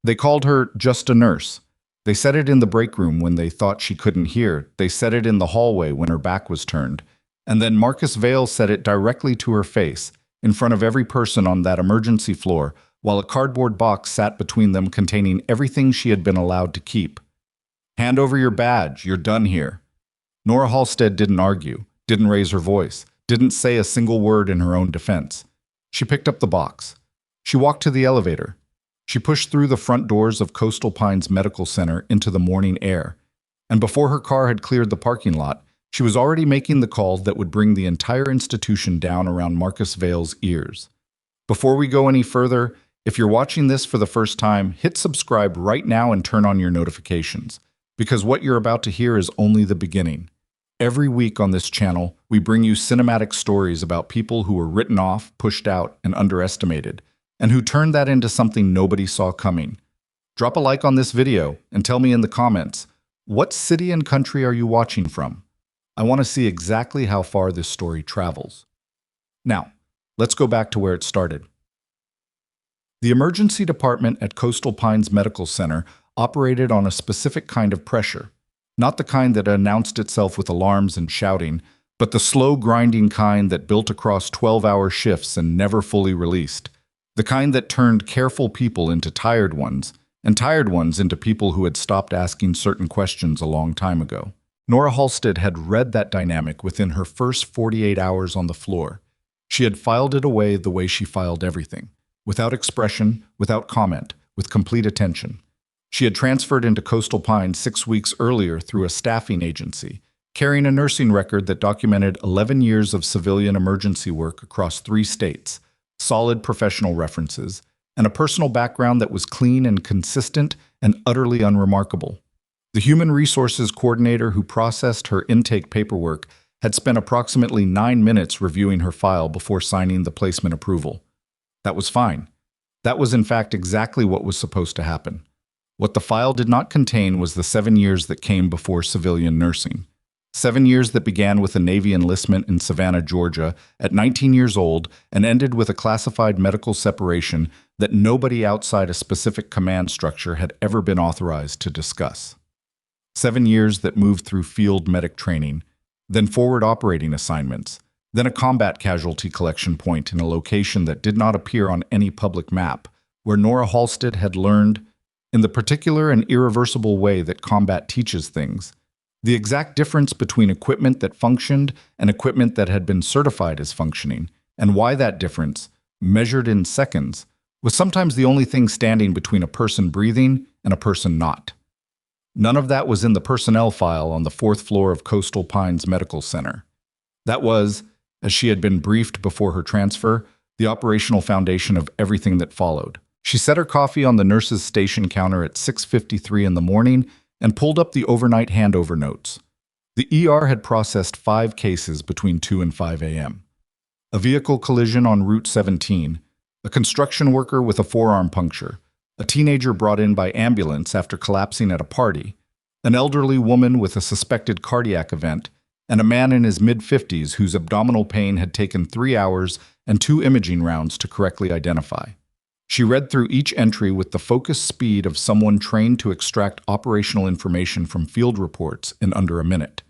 They called her just a nurse. They said it in the break room when they thought she couldn't hear. They said it in the hallway when her back was turned. And then Marcus Vale said it directly to her face, in front of every person on that emergency floor, while a cardboard box sat between them containing everything she had been allowed to keep. Hand over your badge, you're done here. Nora Halsted didn't argue, didn't raise her voice, didn't say a single word in her own defense. She picked up the box. She walked to the elevator. She pushed through the front doors of Coastal Pines Medical Center into the morning air. And before her car had cleared the parking lot, she was already making the call that would bring the entire institution down around Marcus Vale's ears. Before we go any further, if you're watching this for the first time, hit subscribe right now and turn on your notifications, because what you're about to hear is only the beginning. Every week on this channel, we bring you cinematic stories about people who were written off, pushed out, and underestimated, and who turned that into something nobody saw coming. Drop a like on this video and tell me in the comments, what city and country are you watching from? I want to see exactly how far this story travels. Now, let's go back to where it started. The emergency department at Coastal Pines Medical Center operated on a specific kind of pressure, not the kind that announced itself with alarms and shouting, but the slow grinding kind that built across 12-hour shifts and never fully released, the kind that turned careful people into tired ones, and tired ones into people who had stopped asking certain questions a long time ago. Nora Halsted had read that dynamic within her first 48 hours on the floor. She had filed it away the way she filed everything, without expression, without comment, with complete attention. She had transferred into Coastal Pines 6 weeks earlier through a staffing agency, carrying a nursing record that documented 11 years of civilian emergency work across 3 states, solid professional references, and a personal background that was clean and consistent and utterly unremarkable. The human resources coordinator who processed her intake paperwork had spent approximately 9 minutes reviewing her file before signing the placement approval. That was fine. That was in fact exactly what was supposed to happen. What the file did not contain was the 7 years that came before civilian nursing. 7 years that began with a Navy enlistment in Savannah, Georgia, at 19 years old and ended with a classified medical separation that nobody outside a specific command structure had ever been authorized to discuss. 7 years that moved through field medic training, then forward operating assignments, then a combat casualty collection point in a location that did not appear on any public map, where Nora Halsted had learned, in the particular and irreversible way that combat teaches things, the exact difference between equipment that functioned and equipment that had been certified as functioning, and why that difference, measured in seconds, was sometimes the only thing standing between a person breathing and a person not. None of that was in the personnel file on the 4th floor of Coastal Pines Medical Center. That was, as she had been briefed before her transfer, the operational foundation of everything that followed. She set her coffee on the nurse's station counter at 6:53 in the morning and pulled up the overnight handover notes. The ER had processed 5 cases between 2 and 5 a.m. A vehicle collision on Route 17, a construction worker with a forearm puncture, a teenager brought in by ambulance after collapsing at a party, an elderly woman with a suspected cardiac event, and a man in his mid-50s whose abdominal pain had taken 3 hours and 2 imaging rounds to correctly identify. She read through each entry with the focused speed of someone trained to extract operational information from field reports in under a minute.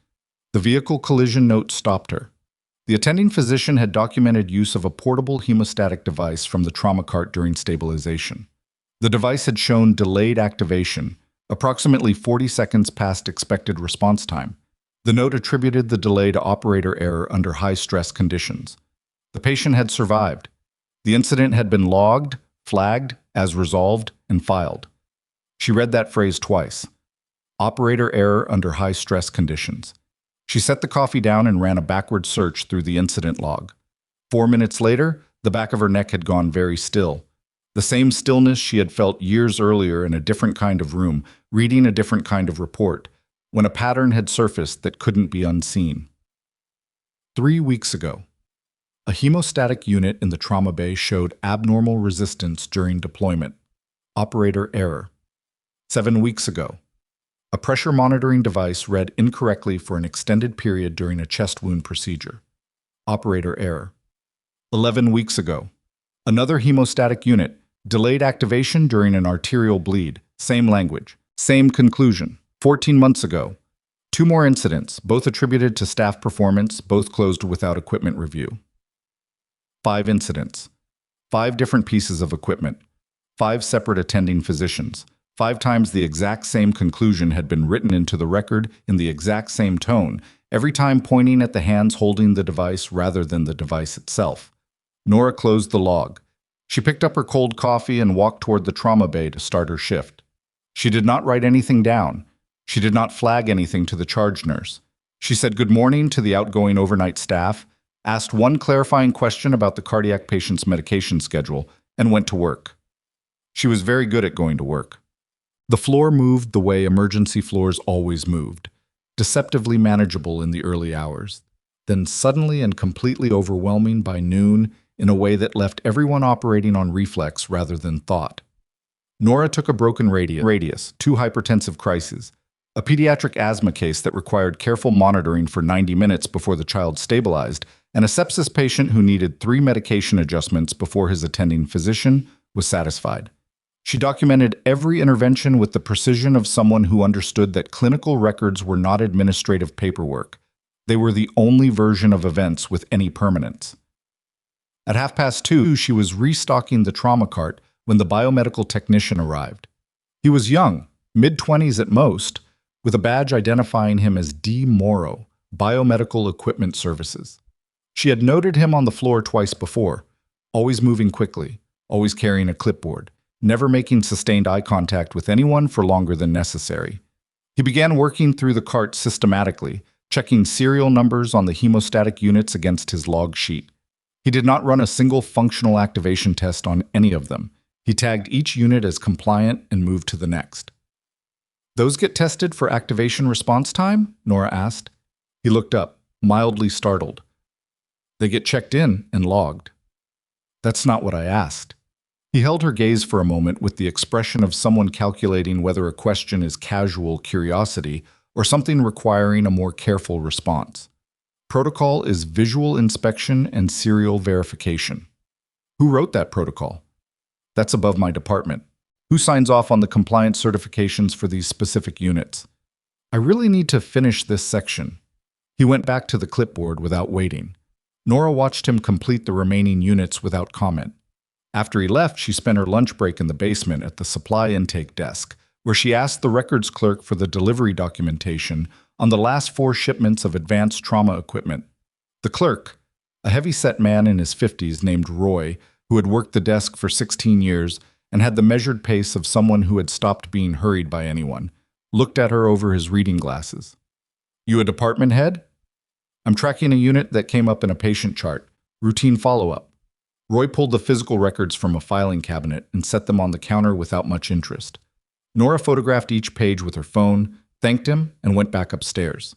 The vehicle collision note stopped her. The attending physician had documented use of a portable hemostatic device from the trauma cart during stabilization. The device had shown delayed activation, approximately 40 seconds past expected response time. The note attributed the delay to operator error under high-stress conditions. The patient had survived. The incident had been logged, flagged, as resolved, and filed. She read that phrase twice. Operator error under high-stress conditions. She set the coffee down and ran a backward search through the incident log. 4 minutes later, the back of her neck had gone very still. The same stillness she had felt years earlier in a different kind of room, reading a different kind of report, when a pattern had surfaced that couldn't be unseen. 3 weeks ago, a hemostatic unit in the trauma bay showed abnormal resistance during deployment. Operator error. 7 weeks ago, a pressure monitoring device read incorrectly for an extended period during a chest wound procedure. Operator error. 11 weeks ago, another hemostatic unit, Delayed activation during an arterial bleed. Same language. Same conclusion. 14 months ago. 2 more incidents, both attributed to staff performance, both closed without equipment review. 5 incidents. 5 different pieces of equipment. 5 separate attending physicians. 5 times the exact same conclusion had been written into the record in the exact same tone, every time pointing at the hands holding the device rather than the device itself. Nora closed the log. She picked up her cold coffee and walked toward the trauma bay to start her shift. She did not write anything down. She did not flag anything to the charge nurse. She said good morning to the outgoing overnight staff, asked one clarifying question about the cardiac patient's medication schedule, and went to work. She was very good at going to work. The floor moved the way emergency floors always moved, deceptively manageable in the early hours, then suddenly and completely overwhelming by noon in a way that left everyone operating on reflex rather than thought. Nora took a broken radius, 2 hypertensive crises, a pediatric asthma case that required careful monitoring for 90 minutes before the child stabilized, and a sepsis patient who needed 3 medication adjustments before his attending physician was satisfied. She documented every intervention with the precision of someone who understood that clinical records were not administrative paperwork. They were the only version of events with any permanence. At 2:30, she was restocking the trauma cart when the biomedical technician arrived. He was young, mid-20s at most, with a badge identifying him as D. Morrow, Biomedical Equipment Services. She had noted him on the floor twice before, always moving quickly, always carrying a clipboard, never making sustained eye contact with anyone for longer than necessary. He began working through the cart systematically, checking serial numbers on the hemostatic units against his log sheet. He did not run a single functional activation test on any of them. He tagged each unit as compliant and moved to the next. "Those get tested for activation response time?" Nora asked. He looked up, mildly startled. "They get checked in and logged." "That's not what I asked." He held her gaze for a moment with the expression of someone calculating whether a question is casual curiosity or something requiring a more careful response. "Protocol is visual inspection and serial verification." "Who wrote that protocol?" "That's above my department." "Who signs off on the compliance certifications for these specific units?" "I really need to finish this section." He went back to the clipboard without waiting. Nora watched him complete the remaining units without comment. After he left, she spent her lunch break in the basement at the supply intake desk, where she asked the records clerk for the delivery documentation on the last 4 shipments of advanced trauma equipment. The clerk, a heavy-set man in his 50s named Roy, who had worked the desk for 16 years and had the measured pace of someone who had stopped being hurried by anyone, looked at her over his reading glasses. "You a department head?" "I'm tracking a unit that came up in a patient chart. Routine follow-up." Roy pulled the physical records from a filing cabinet and set them on the counter without much interest. Nora photographed each page with her phone, thanked him, and went back upstairs.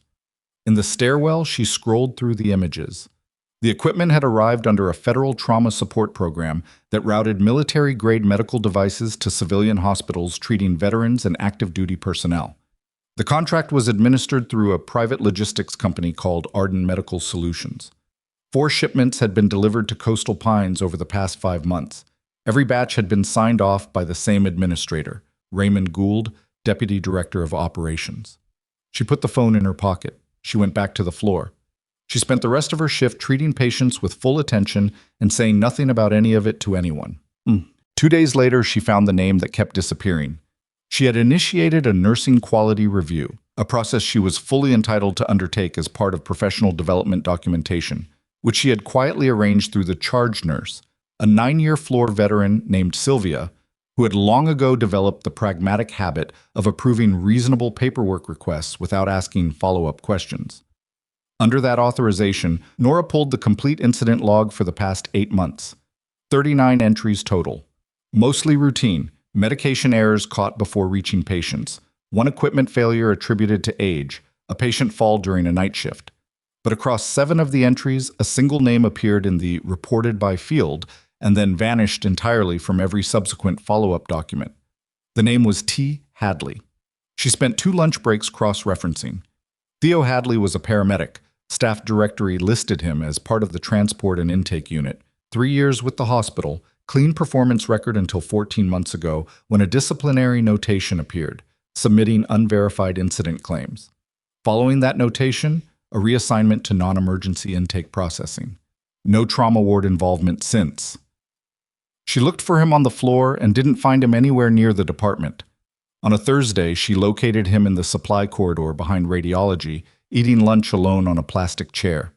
In the stairwell, she scrolled through the images. The equipment had arrived under a federal trauma support program that routed military-grade medical devices to civilian hospitals treating veterans and active duty personnel. The contract was administered through a private logistics company called Arden Medical Solutions. 4 shipments had been delivered to Coastal Pines over the past 5 months. Every batch had been signed off by the same administrator, Raymond Gould, Deputy Director of Operations. She put the phone in her pocket. She went back to the floor. She spent the rest of her shift treating patients with full attention and saying nothing about any of it to anyone. 2 days later, she found the name that kept disappearing. She had initiated a nursing quality review, a process she was fully entitled to undertake as part of professional development documentation, which she had quietly arranged through the charge nurse, a 9-year floor veteran named Sylvia, who had long ago developed the pragmatic habit of approving reasonable paperwork requests without asking follow-up questions. Under that authorization, Nora pulled the complete incident log for the past 8 months. 39 entries total. Mostly routine, medication errors caught before reaching patients, 1 equipment failure attributed to age, a patient fall during a night shift. But across 7 of the entries, a single name appeared in the reported by field and then vanished entirely from every subsequent follow-up document. The name was T. Hadley. She spent 2 lunch breaks cross-referencing. Theo Hadley was a paramedic. Staff directory listed him as part of the transport and intake unit, 3 years with the hospital, Clean performance record until 14 months ago when a disciplinary notation appeared, submitting unverified incident claims. Following that notation, a reassignment to non-emergency intake processing. No trauma ward involvement since. She looked for him on the floor and didn't find him anywhere near the department. On a Thursday, she located him in the supply corridor behind radiology, eating lunch alone on a plastic chair.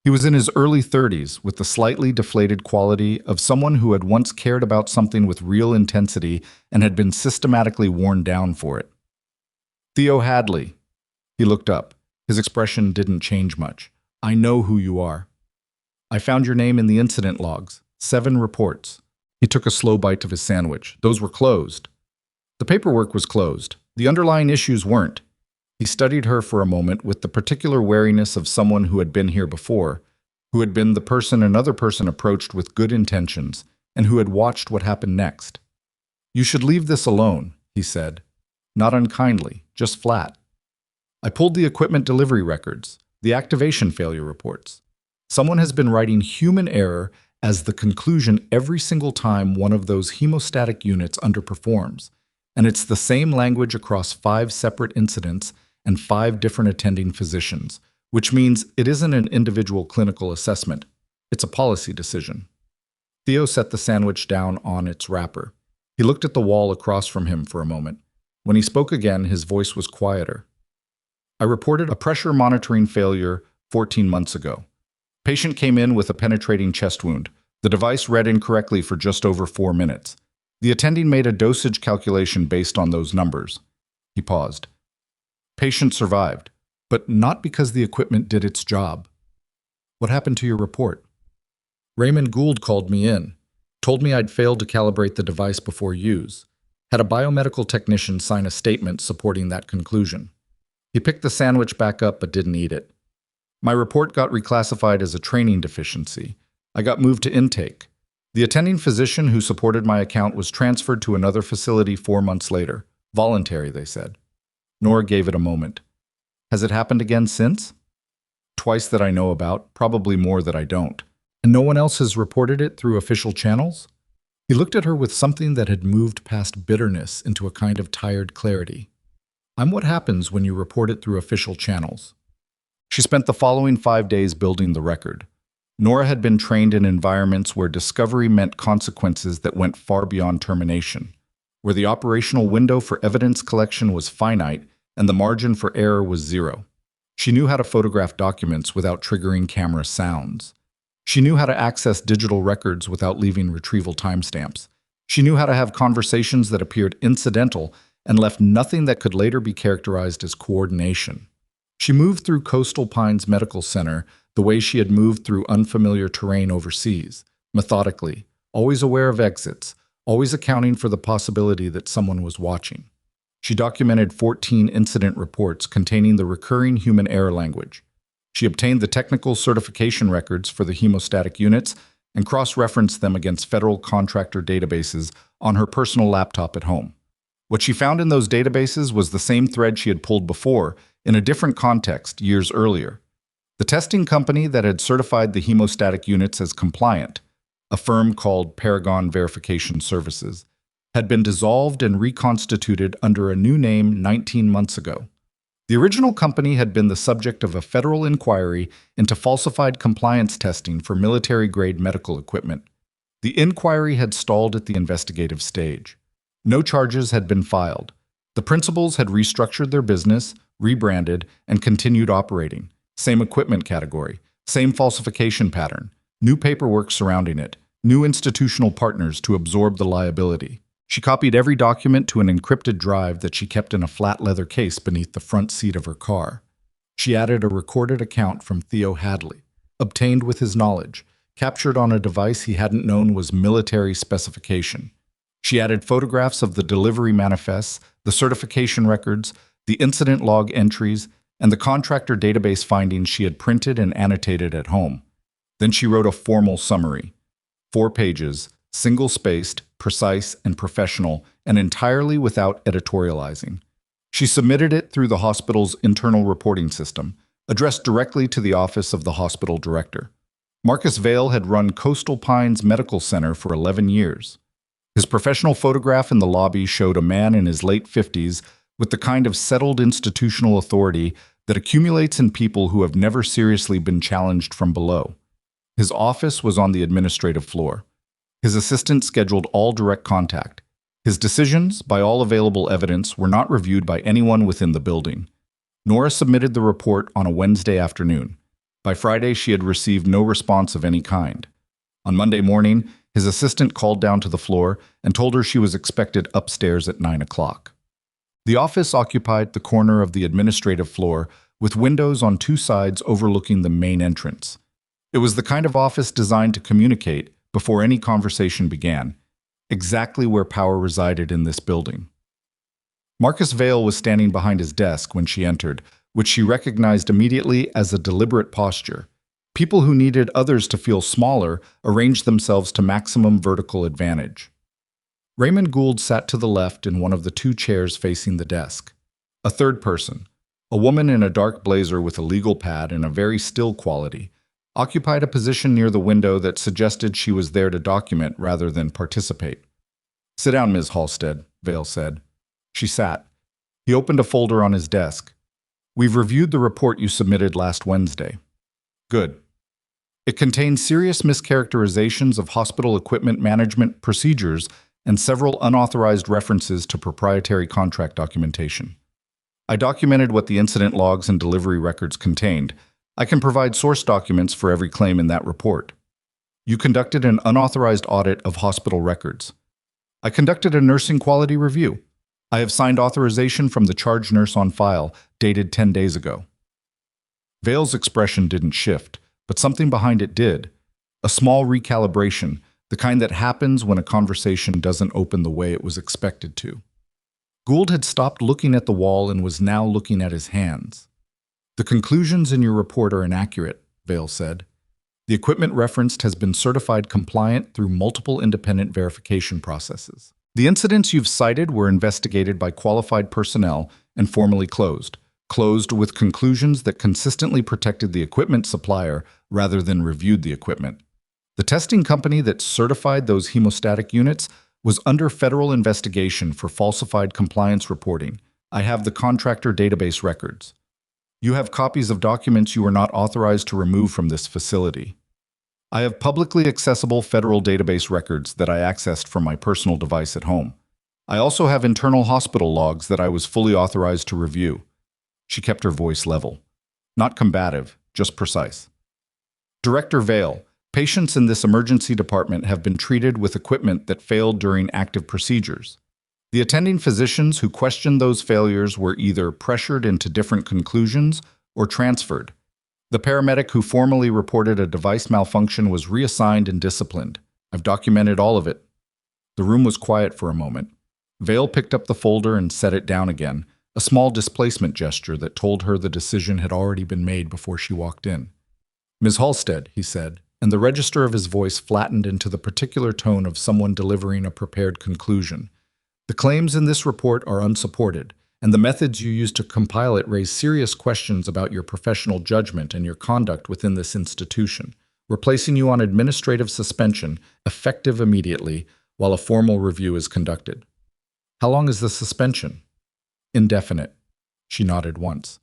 He was in his early 30s, with the slightly deflated quality of someone who had once cared about something with real intensity and had been systematically worn down for it. Theo Hadley. He looked up. His expression didn't change much. I know who you are. I found your name in the incident logs. 7 reports. He took a slow bite of his sandwich. Those were closed. The paperwork was closed. The underlying issues weren't. He studied her for a moment with the particular wariness of someone who had been here before, who had been the person another person approached with good intentions, and who had watched what happened next. You should leave this alone, he said. Not unkindly, just flat. I pulled the equipment delivery records, the activation failure reports. Someone has been writing human error as the conclusion every single time one of those hemostatic units underperforms, and it's the same language across 5 separate incidents and 5 different attending physicians, which means it isn't an individual clinical assessment, it's a policy decision. Theo set the sandwich down on its wrapper. He looked at the wall across from him for a moment. When he spoke again, his voice was quieter. I reported a pressure monitoring failure 14 months ago. Patient came in with a penetrating chest wound. The device read incorrectly for just over 4 minutes. The attending made a dosage calculation based on those numbers. He paused. Patient survived, but not because the equipment did its job. What happened to your report? Raymond Gould called me in, told me I'd failed to calibrate the device before use, had a biomedical technician sign a statement supporting that conclusion. He picked the sandwich back up but didn't eat it. My report got reclassified as a training deficiency. I got moved to intake. The attending physician who supported my account was transferred to another facility 4 months later. Voluntary, they said. Nora gave it a moment. Has it happened again since? Twice that I know about, probably more that I don't. And no one else has reported it through official channels? He looked at her with something that had moved past bitterness into a kind of tired clarity. I'm what happens when you report it through official channels. She spent the following 5 days building the record. Nora had been trained in environments where discovery meant consequences that went far beyond termination, where the operational window for evidence collection was finite and the margin for error was 0. She knew how to photograph documents without triggering camera sounds. She knew how to access digital records without leaving retrieval timestamps. She knew how to have conversations that appeared incidental and left nothing that could later be characterized as coordination. She moved through Coastal Pines Medical Center the way she had moved through unfamiliar terrain overseas, methodically, always aware of exits, always accounting for the possibility that someone was watching. She documented 14 incident reports containing the recurring human error language. She obtained the technical certification records for the hemostatic units and cross-referenced them against federal contractor databases on her personal laptop at home. What she found in those databases was the same thread she had pulled before, in a different context, years earlier. The testing company that had certified the hemostatic units as compliant, a firm called Paragon Verification Services, had been dissolved and reconstituted under a new name 19 months ago. The original company had been the subject of a federal inquiry into falsified compliance testing for military-grade medical equipment. The inquiry had stalled at the investigative stage. No charges had been filed. The principals had restructured their business, rebranded, and continued operating. Same equipment category, same falsification pattern, new paperwork surrounding it, new institutional partners to absorb the liability. She copied every document to an encrypted drive that she kept in a flat leather case beneath the front seat of her car. She added a recorded account from Theo Hadley, obtained with his knowledge, captured on a device he hadn't known was military specification. She added photographs of the delivery manifests, the certification records, the incident log entries, and the contractor database findings she had printed and annotated at home. Then she wrote a formal summary. 4 pages, single-spaced, precise, and professional, and entirely without editorializing. She submitted it through the hospital's internal reporting system, addressed directly to the office of the hospital director. Marcus Vail had run Coastal Pines Medical Center for 11 years. His professional photograph in the lobby showed a man in his late 50s with the kind of settled institutional authority that accumulates in people who have never seriously been challenged from below. His office was on the administrative floor. His assistant scheduled all direct contact. His decisions, by all available evidence, were not reviewed by anyone within the building. Nora submitted the report on a Wednesday afternoon. By Friday, she had received no response of any kind. On Monday morning, his assistant called down to the floor and told her she was expected upstairs at 9 o'clock. The office occupied the corner of the administrative floor with windows on two sides overlooking the main entrance. It was the kind of office designed to communicate, before any conversation began, exactly where power resided in this building. Marcus Vail was standing behind his desk when she entered, which she recognized immediately as a deliberate posture. People who needed others to feel smaller arranged themselves to maximum vertical advantage. Raymond Gould sat to the left in one of the two chairs facing the desk. A third person, a woman in a dark blazer with a legal pad and a very still quality, occupied a position near the window that suggested she was there to document rather than participate. "Sit down, Ms. Halsted," Vail said. She sat. He opened a folder on his desk. "We've reviewed the report you submitted last Wednesday." "Good. It contains serious mischaracterizations of hospital equipment management procedures and several unauthorized references to proprietary contract documentation. I documented what the incident logs and delivery records contained. I can provide source documents for every claim in that report. You conducted an unauthorized audit of hospital records. I conducted a nursing quality review. I have signed authorization from the charge nurse on file, dated 10 days ago." Vail's expression didn't shift, but something behind it did. A small recalibration, the kind that happens when a conversation doesn't open the way it was expected to. Gould had stopped looking at the wall and was now looking at his hands. "The conclusions in your report are inaccurate," Vail said. "The equipment referenced has been certified compliant through multiple independent verification processes. The incidents you've cited were investigated by qualified personnel and formally closed with conclusions that consistently protected the equipment supplier rather than reviewed the equipment. The testing company that certified those hemostatic units was under federal investigation for falsified compliance reporting. I have the contractor database records. You have copies of documents you were not authorized to remove from this facility. I have publicly accessible federal database records that I accessed from my personal device at home. I also have internal hospital logs that I was fully authorized to review." She kept her voice level. Not combative, just precise. "Director Vail, patients in this emergency department have been treated with equipment that failed during active procedures. The attending physicians who questioned those failures were either pressured into different conclusions or transferred. The paramedic who formally reported a device malfunction was reassigned and disciplined. I've documented all of it." The room was quiet for a moment. Vail picked up the folder and set it down again, a small displacement gesture that told her the decision had already been made before she walked in. "Ms. Halsted," he said, and the register of his voice flattened into the particular tone of someone delivering a prepared conclusion. "The claims in this report are unsupported, and the methods you used to compile it raise serious questions about your professional judgment and your conduct within this institution. We're placing you on administrative suspension, effective immediately, while a formal review is conducted." "How long is the suspension?" "Indefinite." She nodded once.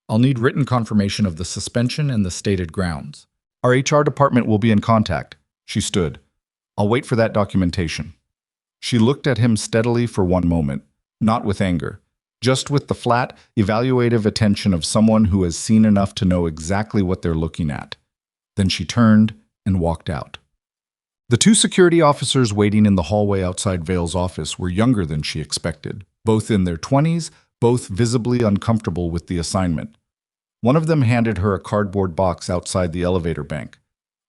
"I'll need written confirmation of the suspension and the stated grounds. Our HR department will be in contact." She stood. "I'll wait for that documentation." She looked at him steadily for one moment, not with anger, just with the flat, evaluative attention of someone who has seen enough to know exactly what they're looking at. Then she turned and walked out. The two security officers waiting in the hallway outside Vail's office were younger than she expected, both in their 20s, both visibly uncomfortable with the assignment. One of them handed her a cardboard box outside the elevator bank.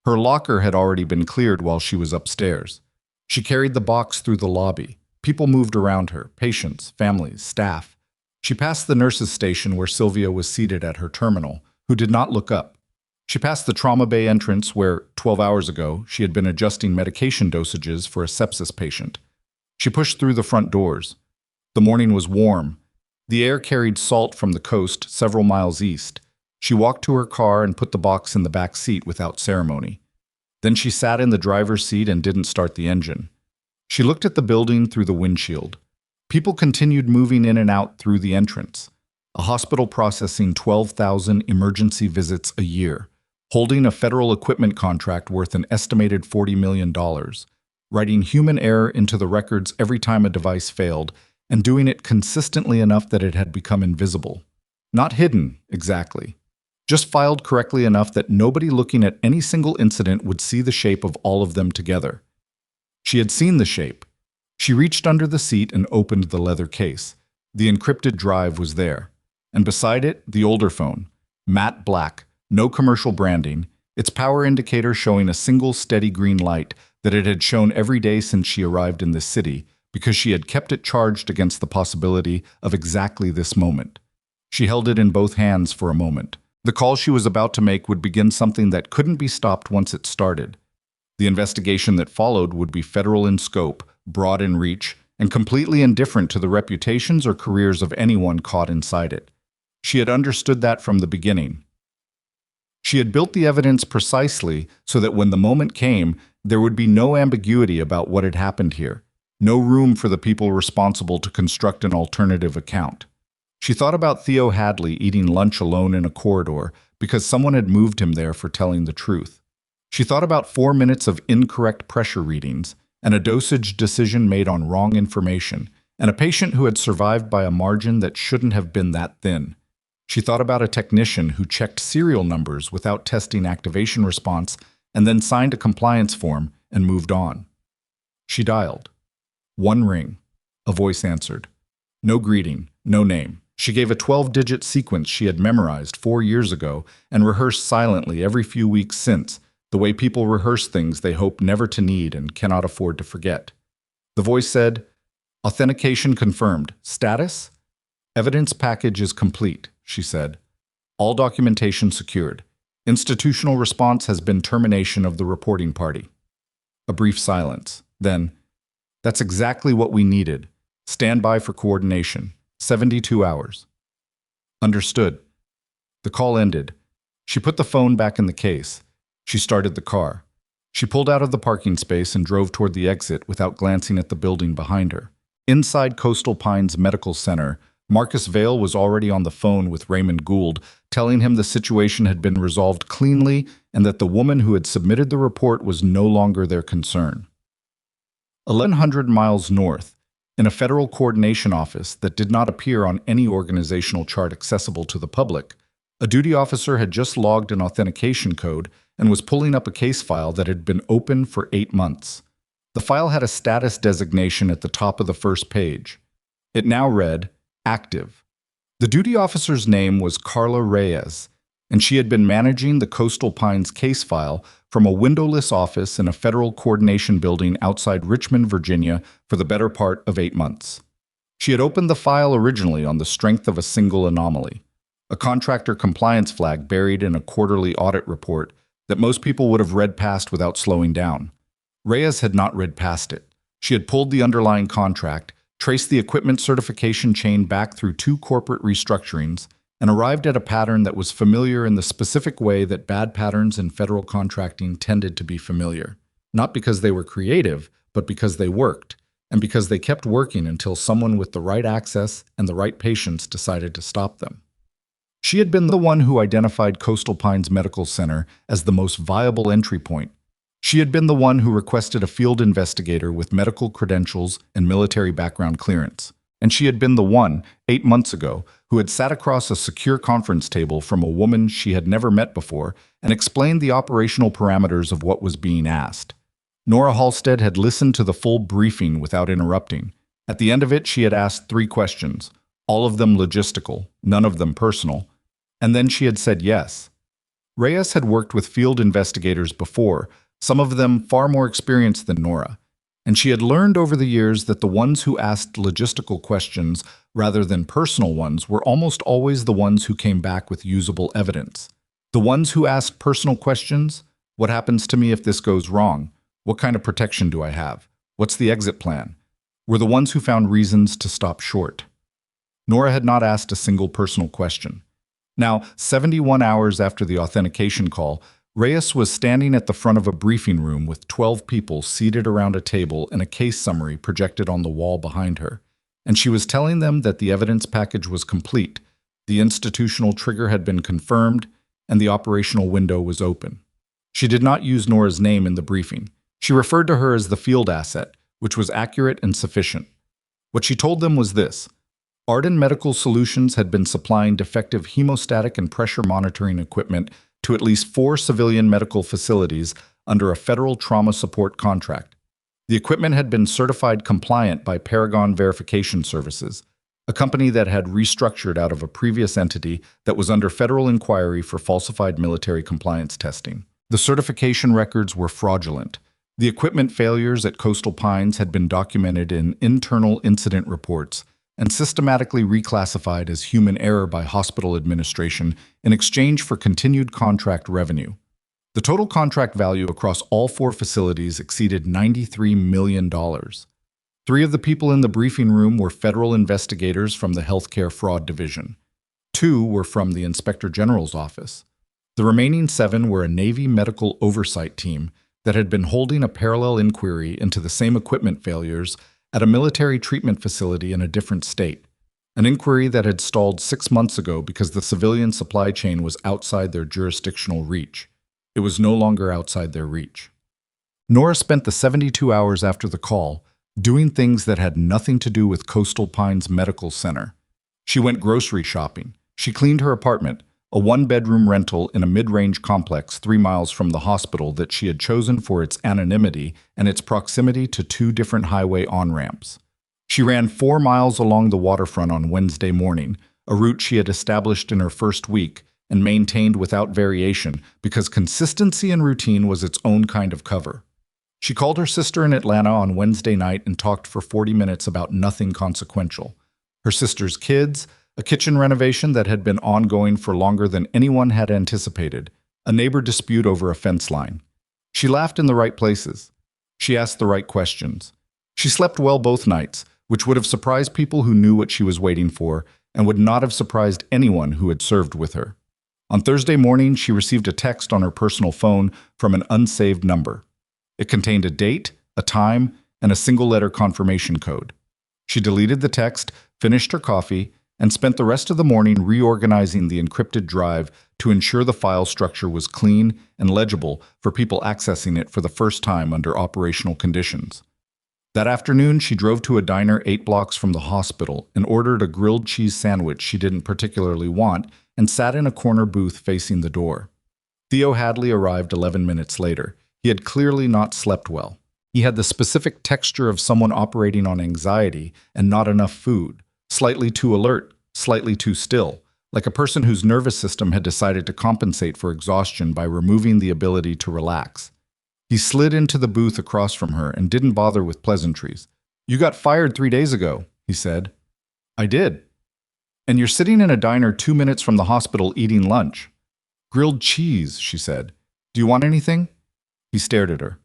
Her locker had already been cleared while she was upstairs. She carried the box through the lobby. People moved around her, patients, families, staff. She passed the nurse's station where Sylvia was seated at her terminal, who did not look up. She passed the trauma bay entrance where, 12 hours ago, she had been adjusting medication dosages for a sepsis patient. She pushed through the front doors. The morning was warm. The air carried salt from the coast several miles east. She walked to her car and put the box in the back seat without ceremony. Then she sat in the driver's seat and didn't start the engine. She looked at the building through the windshield. People continued moving in and out through the entrance. A hospital processing 12,000 emergency visits a year, holding a federal equipment contract worth an estimated $40 million, writing human error into the records every time a device failed, and doing it consistently enough that it had become invisible. Not hidden, exactly. Just filed correctly enough that nobody looking at any single incident would see the shape of all of them together. She had seen the shape. She reached under the seat and opened the leather case. The encrypted drive was there. And beside it, the older phone. Matte black, no commercial branding, its power indicator showing a single steady green light that it had shown every day since she arrived in this city, because she had kept it charged against the possibility of exactly this moment. She held it in both hands for a moment. The call she was about to make would begin something that couldn't be stopped once it started. The investigation that followed would be federal in scope, broad in reach, and completely indifferent to the reputations or careers of anyone caught inside it. She had understood that from the beginning. She had built the evidence precisely so that when the moment came, there would be no ambiguity about what had happened here, no room for the people responsible to construct an alternative account. She thought about Theo Hadley eating lunch alone in a corridor because someone had moved him there for telling the truth. She thought about 4 minutes of incorrect pressure readings, and a dosage decision made on wrong information, and a patient who had survived by a margin that shouldn't have been that thin. She thought about a technician who checked serial numbers without testing activation response and then signed a compliance form and moved on. She dialed. 1 ring. A voice answered. No greeting, no name. She gave a 12-digit sequence she had memorized 4 years ago and rehearsed silently every few weeks since, the way people rehearse things they hope never to need and cannot afford to forget. The voice said, "Authentication confirmed. Status? Evidence package is complete," she said. "All documentation secured. Institutional response has been termination of the reporting party." A brief silence. Then, "That's exactly what we needed. Stand by for coordination. 72 hours. Understood." The call ended. She put the phone back in the case. She started the car. She pulled out of the parking space and drove toward the exit without glancing at the building behind her. Inside Coastal Pines Medical Center, Marcus Vale was already on the phone with Raymond Gould, telling him the situation had been resolved cleanly and that the woman who had submitted the report was no longer their concern. 1,100 miles north, in a federal coordination office that did not appear on any organizational chart accessible to the public, a duty officer had just logged an authentication code and was pulling up a case file that had been open for 8 months. The file had a status designation at the top of the first page. It now read, "Active." The duty officer's name was Carla Reyes, and she had been managing the Coastal Pines case file from a windowless office in a federal coordination building outside Richmond, Virginia, for the better part of 8 months. She had opened the file originally on the strength of a single anomaly, a contractor compliance flag buried in a quarterly audit report that most people would have read past without slowing down. Reyes had not read past it. She had pulled the underlying contract, traced the equipment certification chain back through 2 corporate restructurings, and arrived at a pattern that was familiar in the specific way that bad patterns in federal contracting tended to be familiar. Not because they were creative, but because they worked, and because they kept working until someone with the right access and the right patience decided to stop them. She had been the one who identified Coastal Pines Medical Center as the most viable entry point. She had been the one who requested a field investigator with medical credentials and military background clearance. And she had been the one, 8 months ago, who had sat across a secure conference table from a woman she had never met before and explained the operational parameters of what was being asked. Nora Halsted had listened to the full briefing without interrupting. At the end of it, she had asked 3 questions, all of them logistical, none of them personal, and then she had said yes. Reyes had worked with field investigators before, some of them far more experienced than Nora, and she had learned over the years that the ones who asked logistical questions rather than personal ones were almost always the ones who came back with usable evidence. The ones who asked personal questions, what happens to me if this goes wrong? What kind of protection do I have? What's the exit plan? Were the ones who found reasons to stop short. Nora had not asked a single personal question. Now, 71 hours after the authentication call, Reyes was standing at the front of a briefing room with 12 people seated around a table and a case summary projected on the wall behind her. And she was telling them that the evidence package was complete, the institutional trigger had been confirmed, and the operational window was open. She did not use Nora's name in the briefing. She referred to her as the field asset, which was accurate and sufficient. What she told them was this: Arden Medical Solutions had been supplying defective hemostatic and pressure monitoring equipment to at least 4 civilian medical facilities under a federal trauma support contract. The equipment had been certified compliant by Paragon Verification Services, a company that had restructured out of a previous entity that was under federal inquiry for falsified military compliance testing. The certification records were fraudulent. The equipment failures at Coastal Pines had been documented in internal incident reports and systematically reclassified as human error by hospital administration in exchange for continued contract revenue. The total contract value across all 4 facilities exceeded $93 million. 3 of the people in the briefing room were federal investigators from the Healthcare Fraud Division. 2 were from the Inspector General's office. The remaining 7 were a Navy medical oversight team that had been holding a parallel inquiry into the same equipment failures at a military treatment facility in a different state, an inquiry that had stalled 6 months ago because the civilian supply chain was outside their jurisdictional reach. It was no longer outside their reach. Nora spent the 72 hours after the call doing things that had nothing to do with Coastal Pines Medical Center. She went grocery shopping. She cleaned her apartment, a 1-bedroom rental in a mid-range complex 3 miles from the hospital that she had chosen for its anonymity and its proximity to 2 different highway on-ramps. She ran 4 miles along the waterfront on Wednesday morning, a route she had established in her first week and maintained without variation because consistency and routine was its own kind of cover. She called her sister in Atlanta on Wednesday night and talked for 40 minutes about nothing consequential. Her sister's kids, a kitchen renovation that had been ongoing for longer than anyone had anticipated, a neighbor dispute over a fence line. She laughed in the right places. She asked the right questions. She slept well both nights, which would have surprised people who knew what she was waiting for and would not have surprised anyone who had served with her. On Thursday morning, she received a text on her personal phone from an unsaved number. It contained a date, a time, and a single-letter confirmation code. She deleted the text, finished her coffee, and spent the rest of the morning reorganizing the encrypted drive to ensure the file structure was clean and legible for people accessing it for the first time under operational conditions. That afternoon, she drove to a diner 8 blocks from the hospital and ordered a grilled cheese sandwich she didn't particularly want and sat in a corner booth facing the door. Theo Hadley arrived 11 minutes later. He had clearly not slept well. He had the specific texture of someone operating on anxiety and not enough food, slightly too alert, slightly too still, like a person whose nervous system had decided to compensate for exhaustion by removing the ability to relax. He slid into the booth across from her and didn't bother with pleasantries. "You got fired 3 days ago," he said. "I did." "And you're sitting in a diner 2 minutes from the hospital eating lunch." "Grilled cheese," she said. "Do you want anything?" He stared at her.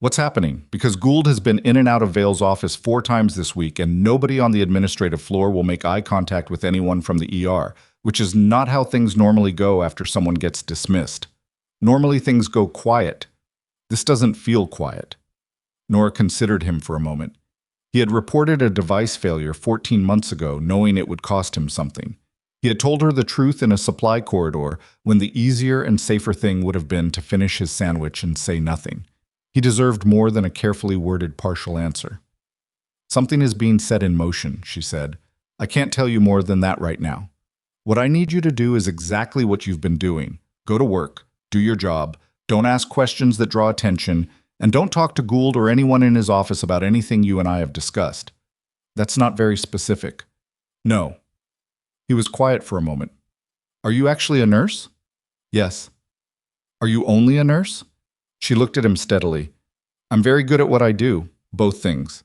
"What's happening? Because Gould has been in and out of Vale's office 4 times this week, and nobody on the administrative floor will make eye contact with anyone from the ER, which is not how things normally go after someone gets dismissed. Normally things go quiet. This doesn't feel quiet." Nora considered him for a moment. He had reported a device failure 14 months ago, knowing it would cost him something. He had told her the truth in a supply corridor when the easier and safer thing would have been to finish his sandwich and say nothing. He deserved more than a carefully worded partial answer. "Something is being set in motion," she said. "I can't tell you more than that right now. What I need you to do is exactly what you've been doing. Go to work, do your job, don't ask questions that draw attention, and don't talk to Gould or anyone in his office about anything you and I have discussed." "That's not very specific." "No." He was quiet for a moment. "Are you actually a nurse?" "Yes." "Are you only a nurse?" She looked at him steadily. "I'm very good at what I do, both things."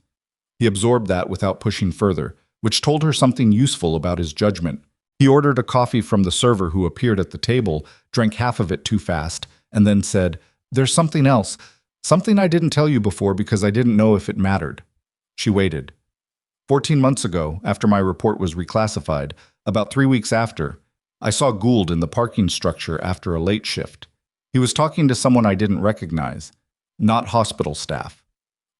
He absorbed that without pushing further, which told her something useful about his judgment. He ordered a coffee from the server who appeared at the table, drank half of it too fast, and then said, "There's something else. Something I didn't tell you before because I didn't know if it mattered." She waited. 14 months ago, after my report was reclassified, about 3 weeks after, I saw Gould in the parking structure after a late shift. He was talking to someone I didn't recognize, not hospital staff.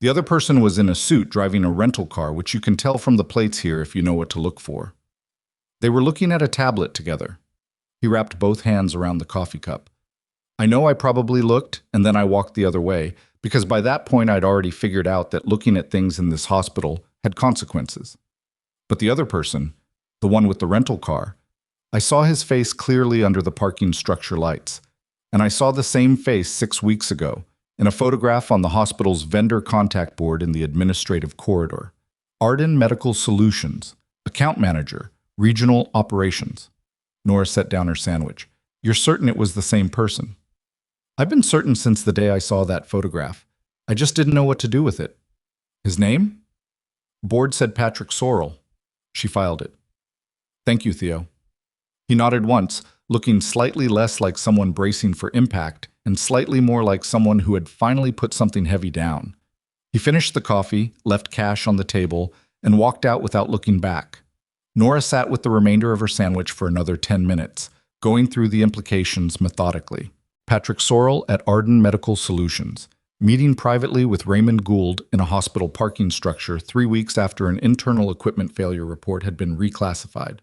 The other person was in a suit driving a rental car, which you can tell from the plates here if you know what to look for. They were looking at a tablet together. He wrapped both hands around the coffee cup. I know I probably looked, and then I walked the other way, because by that point I'd already figured out that looking at things in this hospital had consequences. But the other person, the one with the rental car, I saw his face clearly under the parking structure lights. And I saw the same face 6 weeks ago, in a photograph on the hospital's vendor contact board in the administrative corridor. Arden Medical Solutions, account manager, regional operations. Nora set down her sandwich. You're certain it was the same person? I've been certain since the day I saw that photograph. I just didn't know what to do with it. His name? Board said Patrick Sorrell. She filed it. Thank you, Theo. He nodded once, looking slightly less like someone bracing for impact and slightly more like someone who had finally put something heavy down. He finished the coffee, left cash on the table, and walked out without looking back. Nora sat with the remainder of her sandwich for another 10 minutes, going through the implications methodically. Patrick Sorrell at Arden Medical Solutions, meeting privately with Raymond Gould in a hospital parking structure 3 weeks after an internal equipment failure report had been reclassified.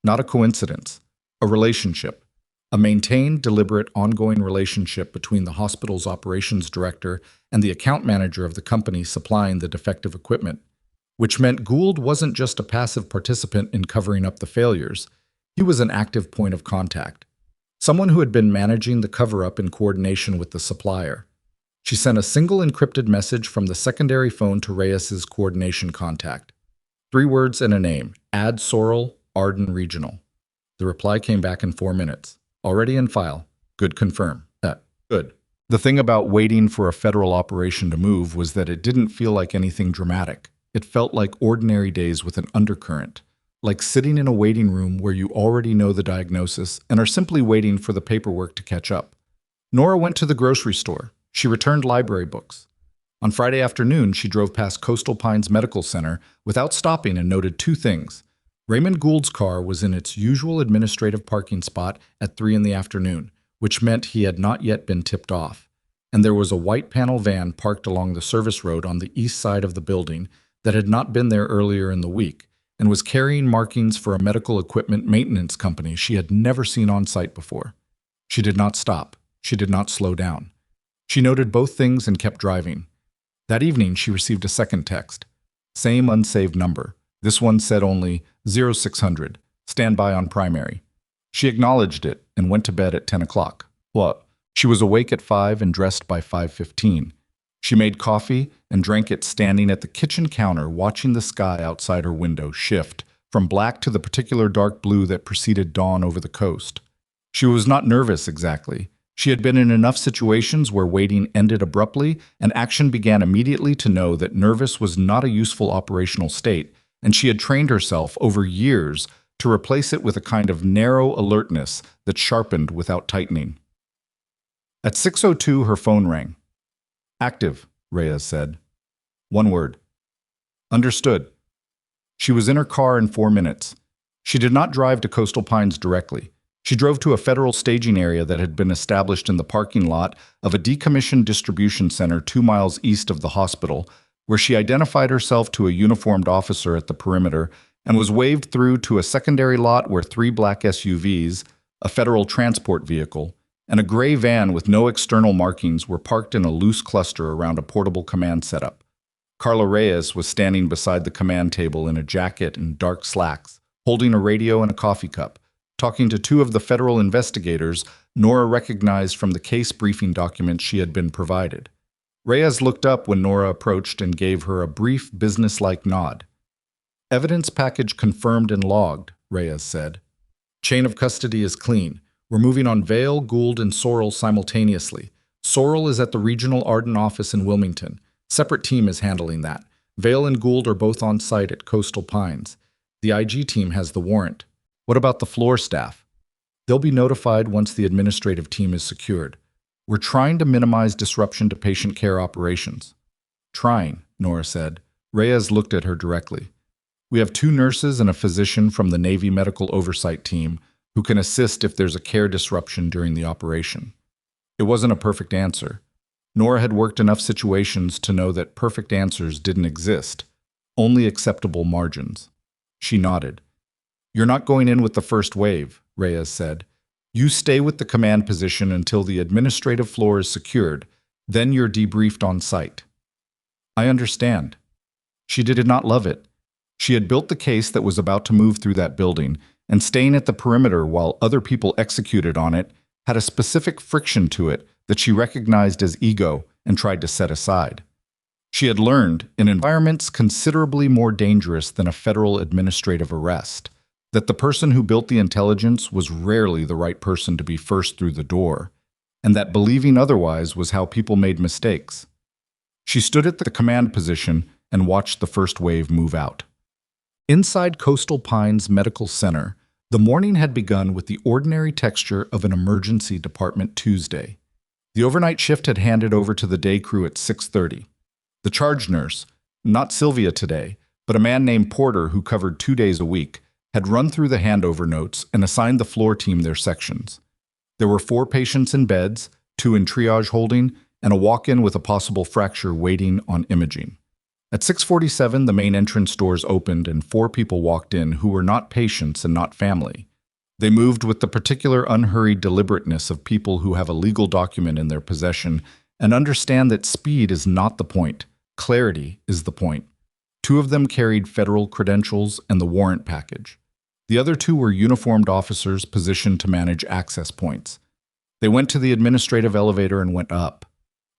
Not a coincidence. A relationship. A maintained, deliberate, ongoing relationship between the hospital's operations director and the account manager of the company supplying the defective equipment, which meant Gould wasn't just a passive participant in covering up the failures. He was an active point of contact. Someone who had been managing the cover-up in coordination with the supplier. She sent a single encrypted message from the secondary phone to Reyes's coordination contact. 3 words and a name. Add Sorrell, Arden Regional. The reply came back in 4 minutes. Already in file. Good, confirm. Good. The thing about waiting for a federal operation to move was that it didn't feel like anything dramatic. It felt like ordinary days with an undercurrent. Like sitting in a waiting room where you already know the diagnosis and are simply waiting for the paperwork to catch up. Nora went to the grocery store. She returned library books. On Friday afternoon, she drove past Coastal Pines Medical Center without stopping and noted 2 things. Raymond Gould's car was in its usual administrative parking spot at 3 in the afternoon, which meant he had not yet been tipped off. And there was a white panel van parked along the service road on the east side of the building that had not been there earlier in the week and was carrying markings for a medical equipment maintenance company she had never seen on site before. She did not stop. She did not slow down. She noted both things and kept driving. That evening, she received a second text. Same unsaved number. This one said only 0600, standby on primary. She acknowledged it and went to bed at 10 o'clock. What? She was awake at 5 and dressed by 5:15. She made coffee and drank it standing at the kitchen counter watching the sky outside her window shift from black to the particular dark blue that preceded dawn over the coast. She was not nervous exactly. She had been in enough situations where waiting ended abruptly and action began immediately to know that nervous was not a useful operational state, and she had trained herself over years to replace it with a kind of narrow alertness that sharpened without tightening. At 6:02, her phone rang. Active, Reyes said. 1 word. Understood. She was in her car in 4 minutes. She did not drive to Coastal Pines directly. She drove to a federal staging area that had been established in the parking lot of a decommissioned distribution center 2 miles east of the hospital, where she identified herself to a uniformed officer at the perimeter and was waved through to a secondary lot where 3 black SUVs, a federal transport vehicle, and a gray van with no external markings were parked in a loose cluster around a portable command setup. Carla Reyes was standing beside the command table in a jacket and dark slacks, holding a radio and a coffee cup, talking to 2 of the federal investigators Nora recognized from the case briefing documents she had been provided. Reyes looked up when Nora approached and gave her a brief, businesslike nod. Evidence package confirmed and logged, Reyes said. Chain of custody is clean. We're moving on Vale, Gould, and Sorrell simultaneously. Sorrell is at the regional Arden office in Wilmington. Separate team is handling that. Vale and Gould are both on site at Coastal Pines. The IG team has the warrant. What about the floor staff? They'll be notified once the administrative team is secured. We're trying to minimize disruption to patient care operations. Trying, Nora said. Reyes looked at her directly. We have 2 nurses and a physician from the Navy Medical Oversight Team who can assist if there's a care disruption during the operation. It wasn't a perfect answer. Nora had worked enough situations to know that perfect answers didn't exist, only acceptable margins. She nodded. "You're not going in with the first wave," Reyes said. "You stay with the command position until the administrative floor is secured, then you're debriefed on site." "I understand." She did not love it. She had built the case that was about to move through that building, and staying at the perimeter while other people executed on it had a specific friction to it that she recognized as ego and tried to set aside. She had learned, in environments considerably more dangerous than a federal administrative arrest, that the person who built the intelligence was rarely the right person to be first through the door, and that believing otherwise was how people made mistakes. She stood at the command position and watched the first wave move out. Inside Coastal Pines Medical Center, the morning had begun with the ordinary texture of an emergency department Tuesday. The overnight shift had handed over to the day crew at 6:30. The charge nurse, not Sylvia today, but a man named Porter who covered 2 days a week, had run through the handover notes and assigned the floor team their sections. There were 4 patients in beds, 2 in triage holding, and a walk-in with a possible fracture waiting on imaging. At 6:47, the main entrance doors opened and 4 people walked in who were not patients and not family. They moved with the particular unhurried deliberateness of people who have a legal document in their possession and understand that speed is not the point, clarity is the point. 2 of them carried federal credentials and the warrant package. The other 2 were uniformed officers positioned to manage access points. They went to the administrative elevator and went up.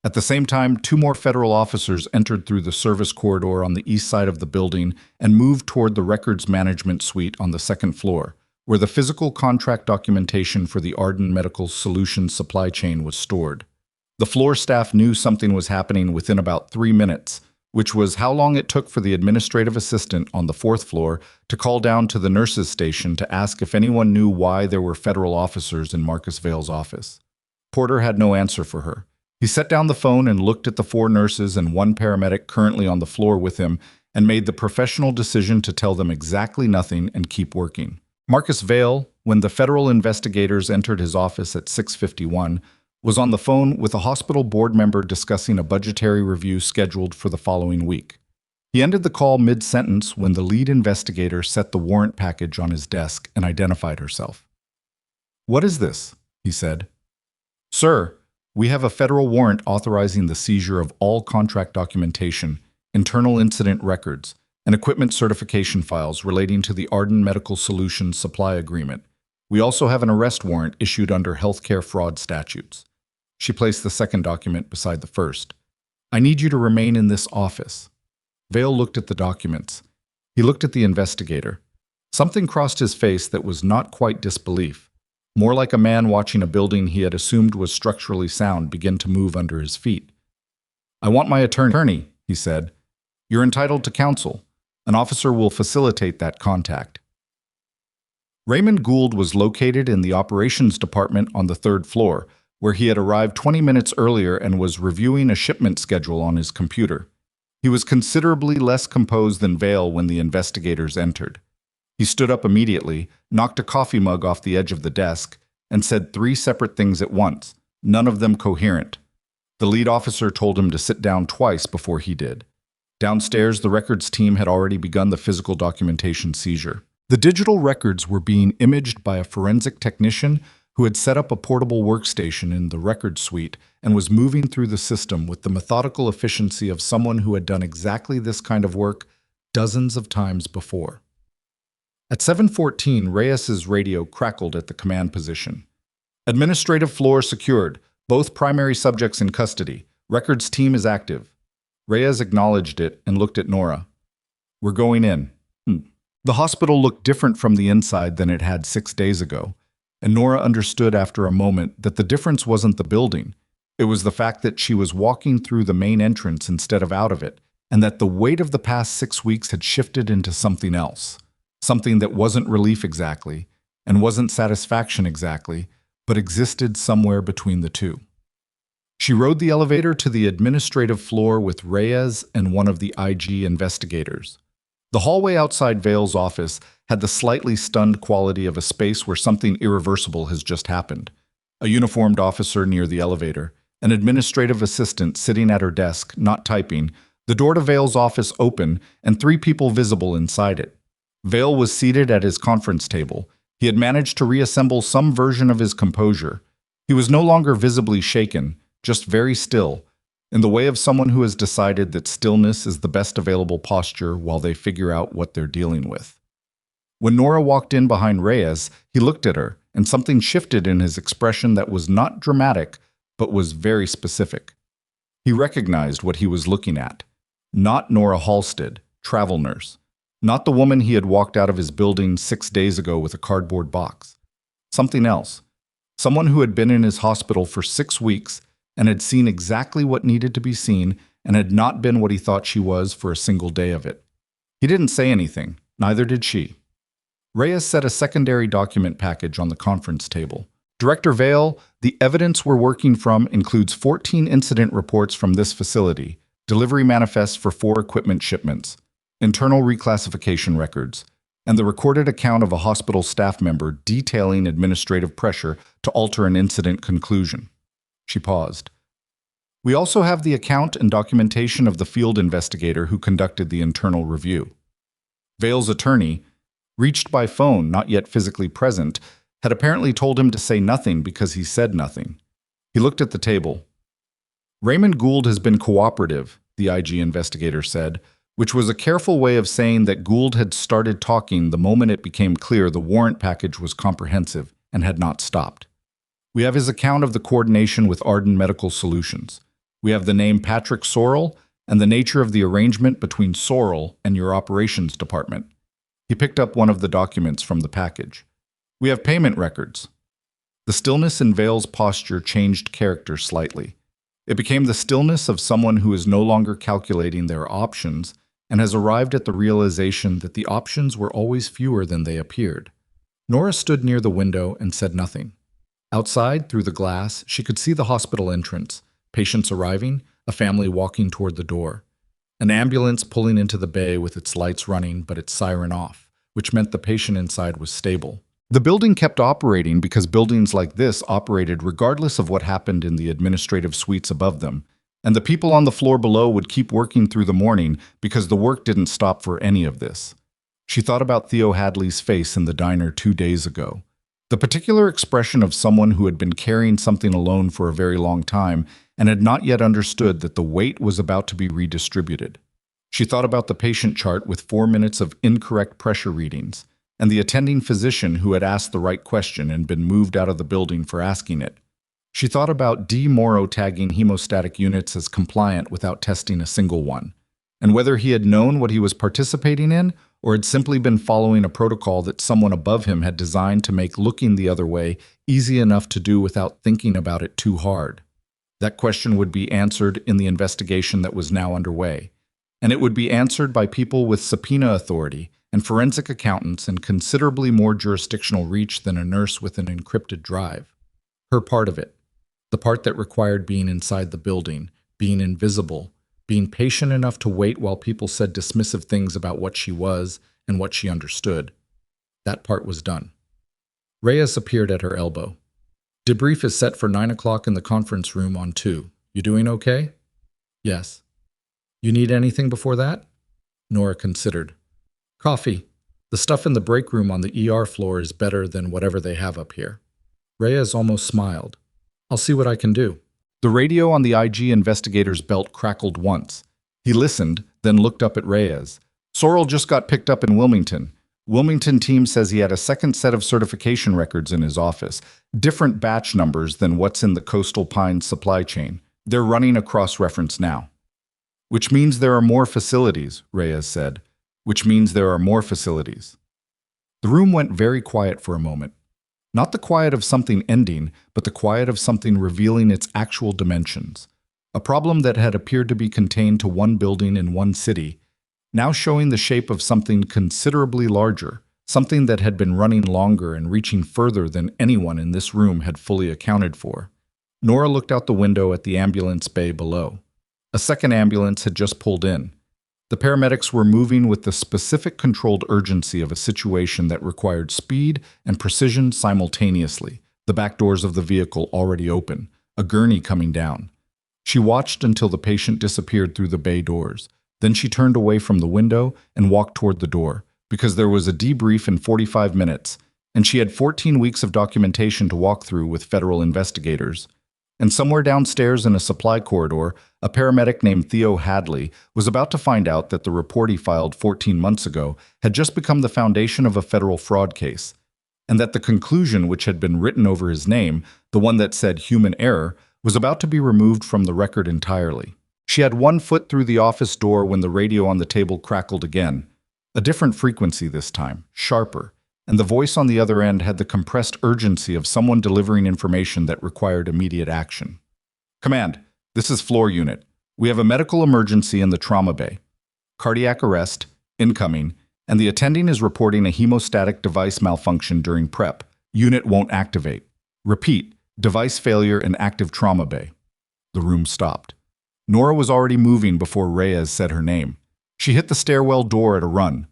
At the same time, 2 more federal officers entered through the service corridor on the east side of the building and moved toward the records management suite on the 2nd floor, where the physical contract documentation for the Arden Medical Solutions supply chain was stored. The floor staff knew something was happening within about 3 minutes, which was how long it took for the administrative assistant on the 4th floor to call down to the nurses' station to ask if anyone knew why there were federal officers in Marcus Vale's office. Porter had no answer for her. He set down the phone and looked at the 4 nurses and 1 paramedic currently on the floor with him and made the professional decision to tell them exactly nothing and keep working. Marcus Vale, when the federal investigators entered his office at 6:51, was on the phone with a hospital board member discussing a budgetary review scheduled for the following week. He ended the call mid-sentence when the lead investigator set the warrant package on his desk and identified herself. "What is this?" he said. "Sir, we have a federal warrant authorizing the seizure of all contract documentation, internal incident records, and equipment certification files relating to the Arden Medical Solutions supply agreement. We also have an arrest warrant issued under healthcare fraud statutes." She placed the second document beside the first. "I need you to remain in this office." Vale looked at the documents. He looked at the investigator. Something crossed his face that was not quite disbelief. More like a man watching a building he had assumed was structurally sound begin to move under his feet. "I want my attorney," he said. "You're entitled to counsel. An officer will facilitate that contact." Raymond Gould was located in the operations department on the 3rd floor, where he had arrived 20 minutes earlier and was reviewing a shipment schedule on his computer. He was considerably less composed than Vale when the investigators entered. He stood up immediately, knocked a coffee mug off the edge of the desk, and said 3 separate things at once, none of them coherent. The lead officer told him to sit down twice before he did. Downstairs, the records team had already begun the physical documentation seizure. The digital records were being imaged by a forensic technician who had set up a portable workstation in the record suite and was moving through the system with the methodical efficiency of someone who had done exactly this kind of work dozens of times before. At 7:14, Reyes's radio crackled at the command position. "Administrative floor secured. Both primary subjects in custody. Records team is active." Reyes acknowledged it and looked at Nora. "We're going in." The hospital looked different from the inside than it had 6 days ago, and Nora understood after a moment that the difference wasn't the building. It was the fact that she was walking through the main entrance instead of out of it, and that the weight of the past 6 weeks had shifted into something else, something that wasn't relief exactly, and wasn't satisfaction exactly, but existed somewhere between the two. She rode the elevator to the administrative floor with Reyes and one of the IG investigators. The hallway outside Vale's office had the slightly stunned quality of a space where something irreversible has just happened. a uniformed officer near the elevator, an administrative assistant sitting at her desk, not typing, the door to Vale's office open, and 3 people visible inside it. Vale was seated at his conference table. He had managed to reassemble some version of his composure. He was no longer visibly shaken, just very still, in the way of someone who has decided that stillness is the best available posture while they figure out what they're dealing with. When Nora walked in behind Reyes, he looked at her, and something shifted in his expression that was not dramatic, but was very specific. He recognized what he was looking at. Not Nora Halsted, travel nurse. Not the woman he had walked out of his building 6 days ago with a cardboard box. Something else. Someone who had been in his hospital for 6 weeks and had seen exactly what needed to be seen and had not been what he thought she was for a single day of it. He didn't say anything, neither did she. Reyes set a secondary document package on the conference table. Director Vale, the evidence we're working from includes 14 incident reports from this facility, delivery manifests for 4 equipment shipments, internal reclassification records, and the recorded account of a hospital staff member detailing administrative pressure to alter an incident conclusion. She paused. We also have the account and documentation of the field investigator who conducted the internal review. Vale's attorney, reached by phone, not yet physically present, had apparently told him to say nothing because he said nothing. He looked at the table. Raymond Gould has been cooperative, the IG investigator said, which was a careful way of saying that Gould had started talking the moment it became clear the warrant package was comprehensive and had not stopped. We have his account of the coordination with Arden Medical Solutions. We have the name Patrick Sorrell and the nature of the arrangement between Sorrell and your operations department. He picked up one of the documents from the package. We have payment records. The stillness in Vale's posture changed character slightly. It became the stillness of someone who is no longer calculating their options and has arrived at the realization that the options were always fewer than they appeared. Nora stood near the window and said nothing. Outside, through the glass, she could see the hospital entrance, patients arriving, a family walking toward the door, an ambulance pulling into the bay with its lights running but its siren off, which meant the patient inside was stable. The building kept operating because buildings like this operated regardless of what happened in the administrative suites above them, and the people on the floor below would keep working through the morning because the work didn't stop for any of this. She thought about Theo Hadley's face in the diner 2 days ago. The particular expression of someone who had been carrying something alone for a very long time and had not yet understood that the weight was about to be redistributed. She thought about the patient chart with 4 minutes of incorrect pressure readings, and the attending physician who had asked the right question and been moved out of the building for asking it. She thought about D. Morrow tagging hemostatic units as compliant without testing a single one, and whether he had known what he was participating in or had simply been following a protocol that someone above him had designed to make looking the other way easy enough to do without thinking about it too hard. That question would be answered in the investigation that was now underway, and it would be answered by people with subpoena authority and forensic accountants and considerably more jurisdictional reach than a nurse with an encrypted drive. Her part of it, the part that required being inside the building, being invisible, being patient enough to wait while people said dismissive things about what she was and what she understood. That part was done. Reyes appeared at her elbow. Debrief is set for 9 o'clock in the conference room on 2. You doing okay? Yes. You need anything before that? Nora considered. Coffee. The stuff in the break room on the ER floor is better than whatever they have up here. Reyes almost smiled. I'll see what I can do. The radio on the IG investigator's belt crackled once. He listened, then looked up at Reyes. Sorrell just got picked up in Wilmington. Wilmington team says he had a second set of certification records in his office, different batch numbers than what's in the Coastal Pines supply chain. They're running a cross-reference now. Which means there are more facilities, Reyes said. Which means there are more facilities. The room went very quiet for a moment. Not the quiet of something ending, but the quiet of something revealing its actual dimensions. A problem that had appeared to be contained to one building in one city, now showing the shape of something considerably larger, something that had been running longer and reaching further than anyone in this room had fully accounted for. Nora looked out the window at the ambulance bay below. A second ambulance had just pulled in. The paramedics were moving with the specific controlled urgency of a situation that required speed and precision simultaneously, the back doors of the vehicle already open, a gurney coming down. She watched until the patient disappeared through the bay doors. Then she turned away from the window and walked toward the door, because there was a debrief in 45 minutes, and she had 14 weeks of documentation to walk through with federal investigators. And somewhere downstairs in a supply corridor, a paramedic named Theo Hadley was about to find out that the report he filed 14 months ago had just become the foundation of a federal fraud case, and that the conclusion which had been written over his name, the one that said human error, was about to be removed from the record entirely. She had one foot through the office door when the radio on the table crackled again. A different frequency this time, sharper, and the voice on the other end had the compressed urgency of someone delivering information that required immediate action. "Command, this is floor unit. We have a medical emergency in the trauma bay. Cardiac arrest, incoming, and the attending is reporting a hemostatic device malfunction during prep. Unit won't activate. Repeat, device failure in active trauma bay." The room stopped. Nora was already moving before Reyes said her name. She hit the stairwell door at a run.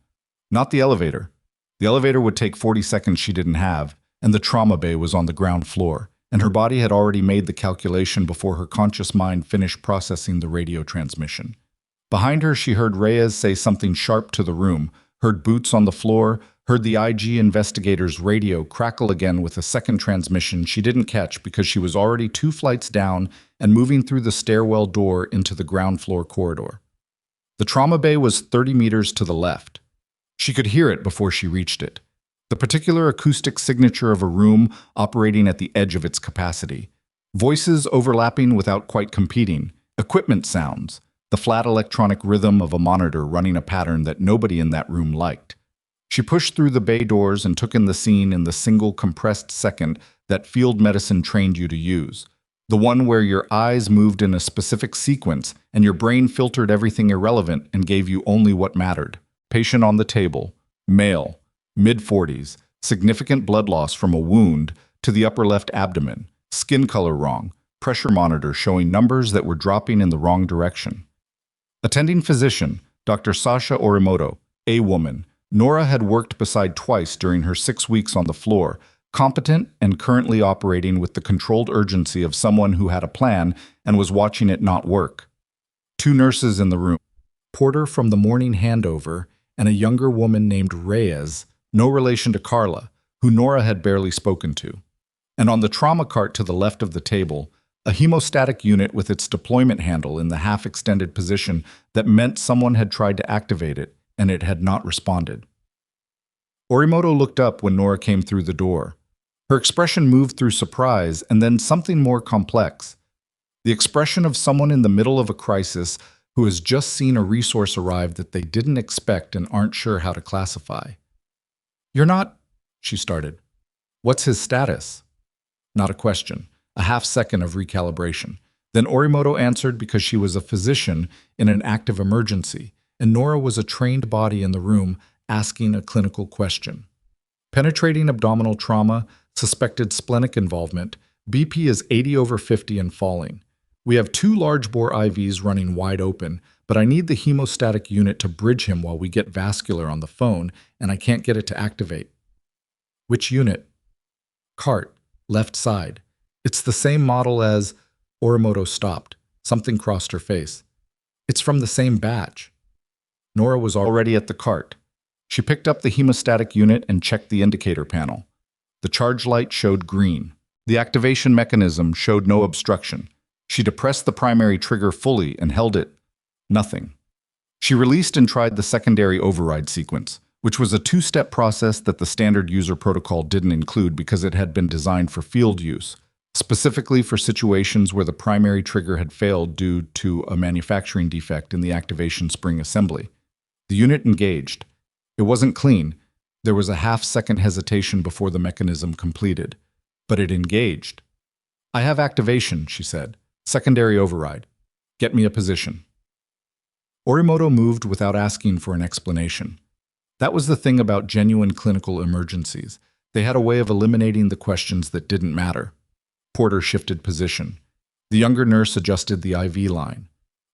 Not the elevator. The elevator would take 40 seconds she didn't have, and the trauma bay was on the ground floor, and her body had already made the calculation before her conscious mind finished processing the radio transmission. Behind her, she heard Reyes say something sharp to the room, heard boots on the floor, heard the IG investigator's radio crackle again with a second transmission she didn't catch because she was already 2 flights down and moving through the stairwell door into the ground floor corridor. The trauma bay was 30 meters to the left. She could hear it before she reached it. The particular acoustic signature of a room operating at the edge of its capacity. Voices overlapping without quite competing. Equipment sounds. The flat electronic rhythm of a monitor running a pattern that nobody in that room liked. She pushed through the bay doors and took in the scene in the single compressed second that field medicine trained you to use. The one where your eyes moved in a specific sequence and your brain filtered everything irrelevant and gave you only what mattered. Patient on the table, male, mid-40s, significant blood loss from a wound to the upper left abdomen, skin color wrong, pressure monitor showing numbers that were dropping in the wrong direction. Attending physician, Dr. Sasha Orimoto, a woman. Nora had worked beside twice during her 6 weeks on the floor, competent and currently operating with the controlled urgency of someone who had a plan and was watching it not work. 2 nurses in the room. Porter from the morning handover and a younger woman named Reyes, no relation to Carla, who Nora had barely spoken to. And on the trauma cart to the left of the table, a hemostatic unit with its deployment handle in the half-extended position that meant someone had tried to activate it and it had not responded. Orimoto looked up when Nora came through the door. Her expression moved through surprise and then something more complex. The expression of someone in the middle of a crisis who has just seen a resource arrive that they didn't expect and aren't sure how to classify. "You're not," she started. "What's his status?" Not a question. A half second of recalibration. Then Orimoto answered because she was a physician in an active emergency, and Nora was a trained body in the room asking a clinical question. Penetrating abdominal trauma, suspected splenic involvement, BP is 80/50 and falling. We have 2 large bore IVs running wide open, but I need the hemostatic unit to bridge him while we get vascular on the phone, and I can't get it to activate. "Which unit?" "Cart, left side. It's the same model as..." Orimoto stopped. Something crossed her face. "It's from the same batch." Nora was already at the cart. She picked up the hemostatic unit and checked the indicator panel. The charge light showed green. The activation mechanism showed no obstruction. She depressed the primary trigger fully and held it. Nothing. She released and tried the secondary override sequence, which was a 2-step process that the standard user protocol didn't include because it had been designed for field use, specifically for situations where the primary trigger had failed due to a manufacturing defect in the activation spring assembly. The unit engaged. It wasn't clean. There was a half-second hesitation before the mechanism completed, but it engaged. "I have activation," she said. "Secondary override. Get me a position." Orimoto moved without asking for an explanation. That was the thing about genuine clinical emergencies. They had a way of eliminating the questions that didn't matter. Porter shifted position. The younger nurse adjusted the IV line.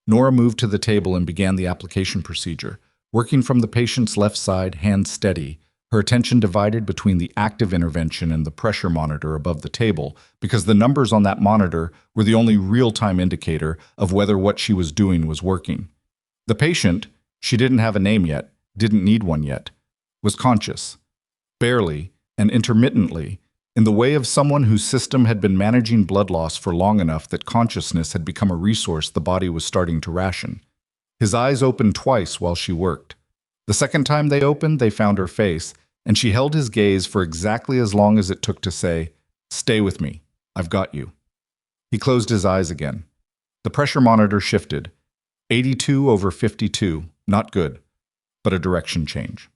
Nora moved to the table and began the application procedure, working from the patient's left side, hands steady, Her attention divided between the active intervention and the pressure monitor above the table because the numbers on that monitor were the only real-time indicator of whether what she was doing was working. The patient, she didn't have a name yet, didn't need one yet, was conscious, barely and intermittently, in the way of someone whose system had been managing blood loss for long enough that consciousness had become a resource the body was starting to ration. His eyes opened twice while she worked. The second time they opened, they found her face, and she held his gaze for exactly as long as it took to say, "Stay with me. I've got you." He closed his eyes again. The pressure monitor shifted. 82 over 52. Not good, but a direction change.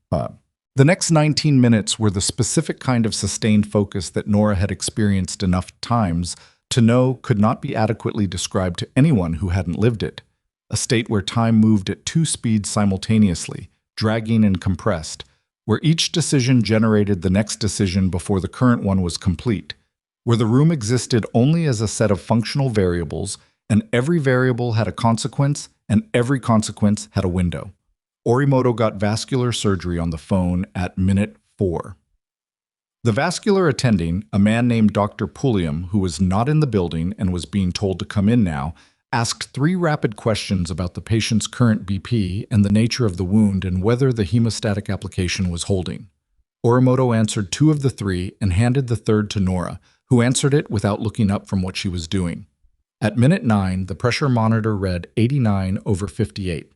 The next 19 minutes were the specific kind of sustained focus that Nora had experienced enough times to know could not be adequately described to anyone who hadn't lived it. A state where time moved at two speeds simultaneously, dragging and compressed, where each decision generated the next decision before the current one was complete, where the room existed only as a set of functional variables, and every variable had a consequence, and every consequence had a window. Orimoto got vascular surgery on the phone at minute 4. The vascular attending, a man named Dr. Pulliam, who was not in the building and was being told to come in now, asked 3 rapid questions about the patient's current BP and the nature of the wound and whether the hemostatic application was holding. Orimoto answered 2 of the 3 and handed the third to Nora, who answered it without looking up from what she was doing. At minute 9, the pressure monitor read 89 over 58.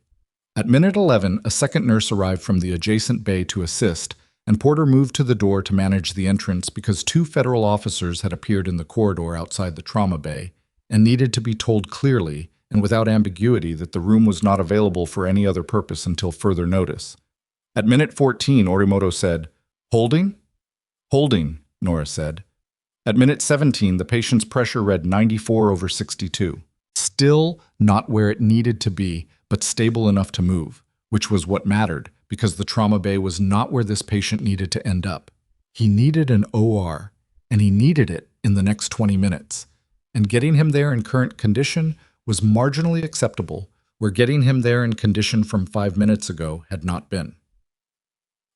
At minute 11, a second nurse arrived from the adjacent bay to assist, and Porter moved to the door to manage the entrance because 2 federal officers had appeared in the corridor outside the trauma bay and needed to be told clearly and without ambiguity that the room was not available for any other purpose until further notice. At minute 14, Orimoto said, "Holding?" "Holding," Nora said. At minute 17, the patient's pressure read 94 over 62. Still not where it needed to be, but stable enough to move, which was what mattered, because the trauma bay was not where this patient needed to end up. He needed an OR, and he needed it in the next 20 minutes. And getting him there in current condition was marginally acceptable, where getting him there in condition from 5 minutes ago had not been.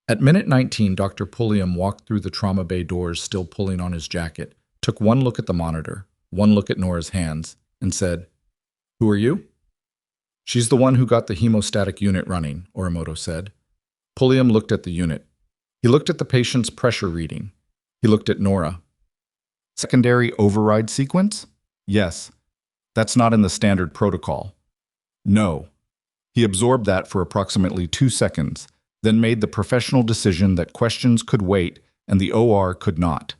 At minute 19, Dr. Pulliam walked through the trauma bay doors still pulling on his jacket, took one look at the monitor, one look at Nora's hands, and said, "Who are you?" "She's the one who got the hemostatic unit running," Orimoto said. Pulliam looked at the unit. He looked at the patient's pressure reading. He looked at Nora. "Secondary override sequence?" "Yes. That's not in the standard protocol." "No." He absorbed that for approximately 2 seconds, then made the professional decision that questions could wait and the OR could not.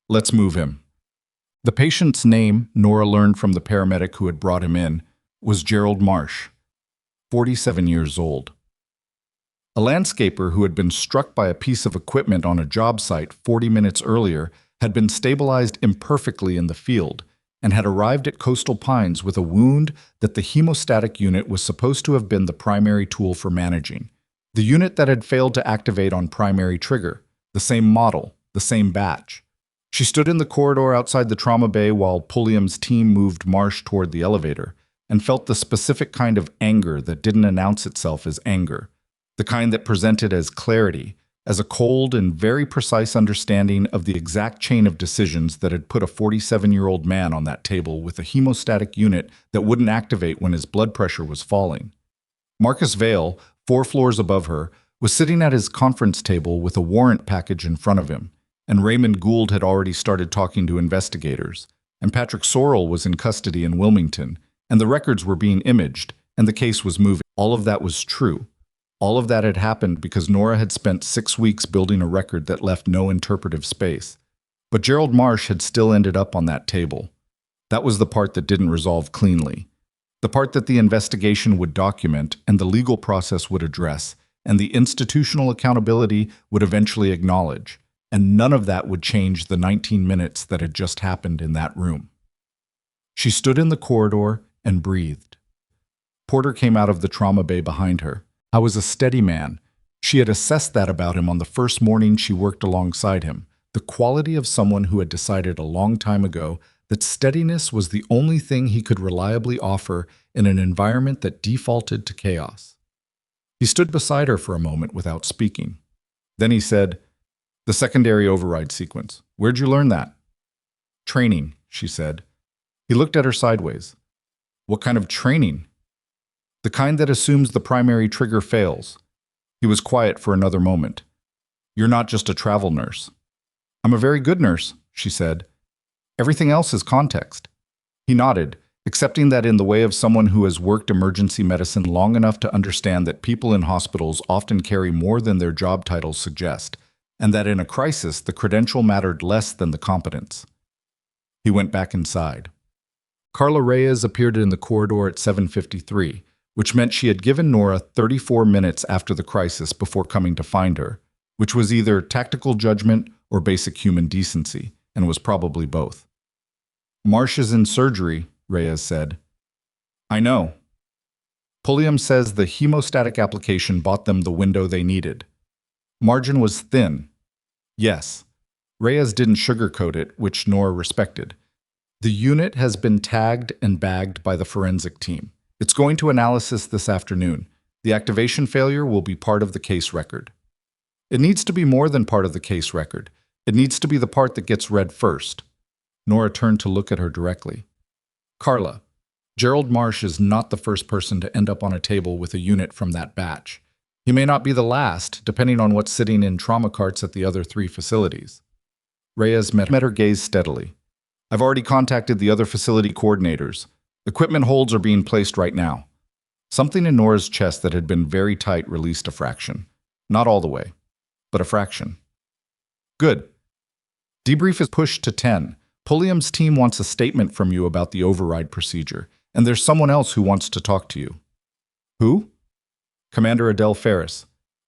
"Let's move him." The patient's name, Nora learned from the paramedic who had brought him in, was Gerald Marsh, 47 years old. A landscaper who had been struck by a piece of equipment on a job site 40 minutes earlier had been stabilized imperfectly in the field and had arrived at Coastal Pines with a wound that the hemostatic unit was supposed to have been the primary tool for managing. The unit that had failed to activate on primary trigger, the same model, the same batch. She stood in the corridor outside the trauma bay while Pulliam's team moved Marsh toward the elevator, and felt the specific kind of anger that didn't announce itself as anger, the kind that presented as clarity, as a cold and very precise understanding of the exact chain of decisions that had put a 47-year-old man on that table with a hemostatic unit that wouldn't activate when his blood pressure was falling. Marcus Vale, 4 floors above her, was sitting at his conference table with a warrant package in front of him, and Raymond Gould had already started talking to investigators, and Patrick Sorrell was in custody in Wilmington, and the records were being imaged, and the case was moving. All of that was true. All of that had happened because Nora had spent 6 weeks building a record that left no interpretive space. But Gerald Marsh had still ended up on that table. That was the part that didn't resolve cleanly. The part that the investigation would document and the legal process would address, and the institutional accountability would eventually acknowledge. And none of that would change the 19 minutes that had just happened in that room. She stood in the corridor and breathed. Porter came out of the trauma bay behind her. I was a steady man. She had assessed that about him on the first morning she worked alongside him, the quality of someone who had decided a long time ago that steadiness was the only thing he could reliably offer in an environment that defaulted to chaos. He stood beside her for a moment without speaking. Then he said, "The secondary override sequence. Where'd you learn that?" "Training," she said. He looked at her sideways. "What kind of training?" "The kind that assumes the primary trigger fails." He was quiet for another moment. "You're not just a travel nurse." "I'm a very good nurse," she said. "Everything else is context." He nodded, accepting that in the way of someone who has worked emergency medicine long enough to understand that people in hospitals often carry more than their job titles suggest, and that in a crisis the credential mattered less than the competence. He went back inside. Carla Reyes appeared in the corridor at 7:53, which meant she had given Nora 34 minutes after the crisis before coming to find her, which was either tactical judgment or basic human decency, and was probably both. "Marsh is in surgery," Reyes said. "I know. Pulliam says the hemostatic application bought them the window they needed. Margin was thin." "Yes." Reyes didn't sugarcoat it, which Nora respected. "The unit has been tagged and bagged by the forensic team. It's going to analysis this afternoon. The activation failure will be part of the case record." "It needs to be more than part of the case record. It needs to be the part that gets read first." Nora turned to look at her directly. "Carla, Gerald Marsh is not the first person to end up on a table with a unit from that batch. He may not be the last, depending on what's sitting in trauma carts at the other 3 facilities." Reyes met her gaze steadily. "I've already contacted the other facility coordinators. Equipment holds are being placed right now." Something in Nora's chest that had been very tight released a fraction. Not all the way, but a fraction. "Good. Debrief is pushed to 10. Pulliam's team wants a statement from you about the override procedure, and there's someone else who wants to talk to you." "Who?" "Commander Adele Ferris,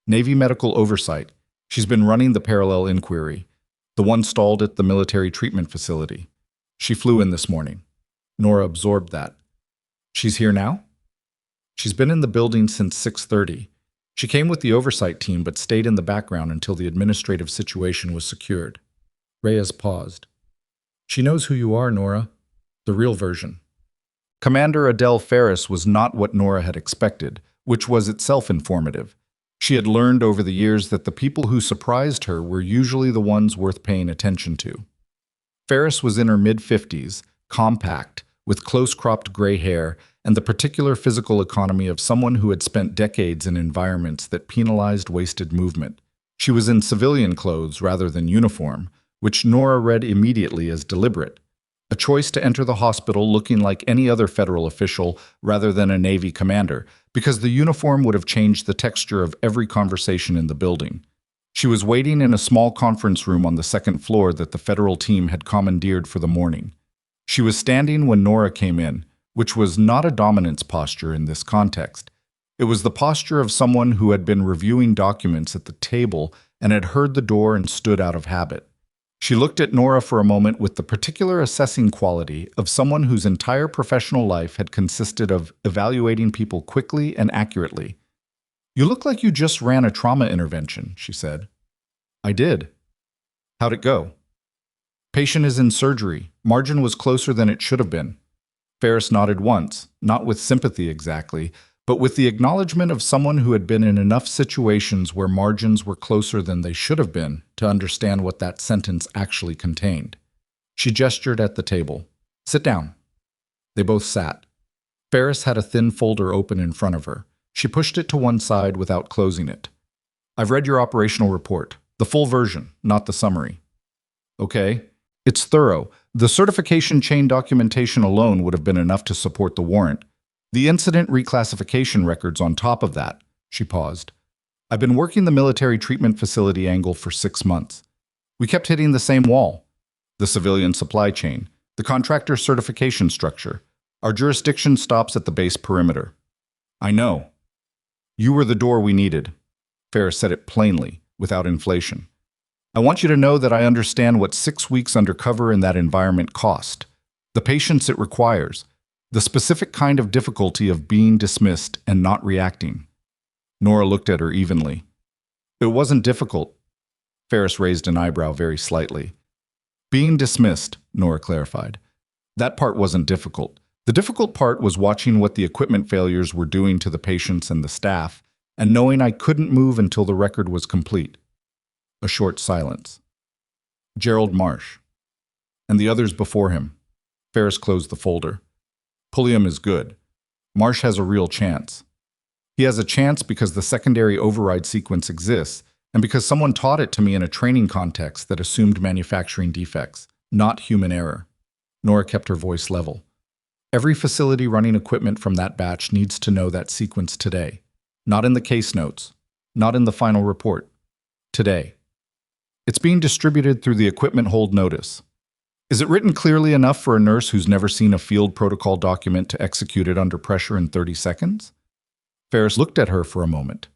Navy Medical Oversight. She's been running the parallel inquiry, the one stalled at the military treatment facility. She flew in this morning." Nora absorbed that. "She's here now?" "She's been in the building since 6:30. She came with the oversight team but stayed in the background until the administrative situation was secured." Reyes paused. "She knows who you are, Nora. The real version." Commander Adele Ferris was not what Nora had expected, which was itself informative. She had learned over the years that the people who surprised her were usually the ones worth paying attention to. Ferris was in her mid-50s, compact, with close-cropped gray hair, and the particular physical economy of someone who had spent decades in environments that penalized wasted movement. She was in civilian clothes rather than uniform, which Nora read immediately as deliberate. A choice to enter the hospital looking like any other federal official rather than a Navy commander, because the uniform would have changed the texture of every conversation in the building. She was waiting in a small conference room on the 2nd floor that the federal team had commandeered for the morning. She was standing when Nora came in, which was not a dominance posture in this context. It was the posture of someone who had been reviewing documents at the table and had heard the door and stood out of habit. She looked at Nora for a moment with the particular assessing quality of someone whose entire professional life had consisted of evaluating people quickly and accurately. "You look like you just ran a trauma intervention," she said. "I did." "How'd it go?" "Patient is in surgery. Margin was closer than it should have been." Ferris nodded once, not with sympathy exactly, but with the acknowledgement of someone who had been in enough situations where margins were closer than they should have been to understand what that sentence actually contained. She gestured at the table. "Sit down." They both sat. Ferris had a thin folder open in front of her. She pushed it to one side without closing it. "I've read your operational report, the full version, not the summary." "Okay. It's thorough. The certification chain documentation alone would have been enough to support the warrant. The incident reclassification records on top of that." She paused. "I've been working the military treatment facility angle for 6 months. We kept hitting the same wall. The civilian supply chain, the contractor certification structure. Our jurisdiction stops at the base perimeter." "I know." "You were the door we needed." Ferris said it plainly, without inflation. "I want you to know that I understand what 6 weeks undercover in that environment cost, the patience it requires, the specific kind of difficulty of being dismissed and not reacting." Nora looked at her evenly. "It wasn't difficult." Ferris raised an eyebrow very slightly. "Being dismissed," Nora clarified. "That part wasn't difficult. The difficult part was watching what the equipment failures were doing to the patients and the staff, and knowing I couldn't move until the record was complete." A short silence. Gerald Marsh. And the others before him. Ferris closed the folder. Pulliam is good. Marsh has a real chance. He has a chance because the secondary override sequence exists, and because someone taught it to me in a training context that assumed manufacturing defects, not human error. Nora kept her voice level. Every facility running equipment from that batch needs to know that sequence today. Not in the case notes. Not in the final report. Today. It's being distributed through the equipment hold notice. Is it written clearly enough for a nurse who's never seen a field protocol document to execute it under pressure in 30 seconds? Ferris looked at her for a moment.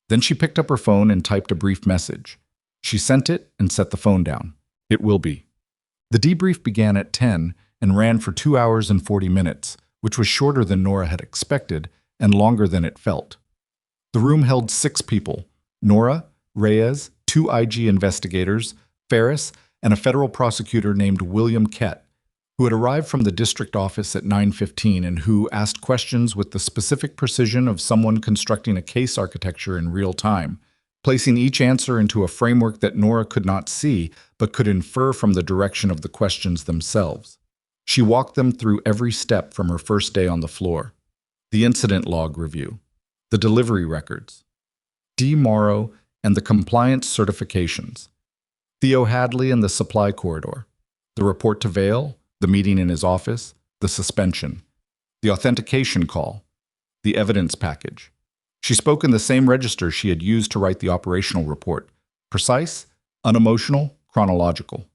Then she picked up her phone and typed a brief message. She sent it and set the phone down. It will be. The debrief began at 10 and ran for 2 hours and 40 minutes, which was shorter than Nora had expected and longer than it felt. The room held 6 people: Nora, Reyes, 2 IG investigators, Ferris, and a federal prosecutor named William Kett, who had arrived from the district office at 9:15 and who asked questions with the specific precision of someone constructing a case architecture in real time, placing each answer into a framework that Nora could not see but could infer from the direction of the questions themselves. She walked them through every step from her first day on the floor. The incident log review, the delivery records, D. Morrow and the compliance certifications, Theo Hadley and the supply corridor, the report to Vale, the meeting in his office, the suspension, the authentication call, the evidence package. She spoke in the same register she had used to write the operational report, precise, unemotional, chronological.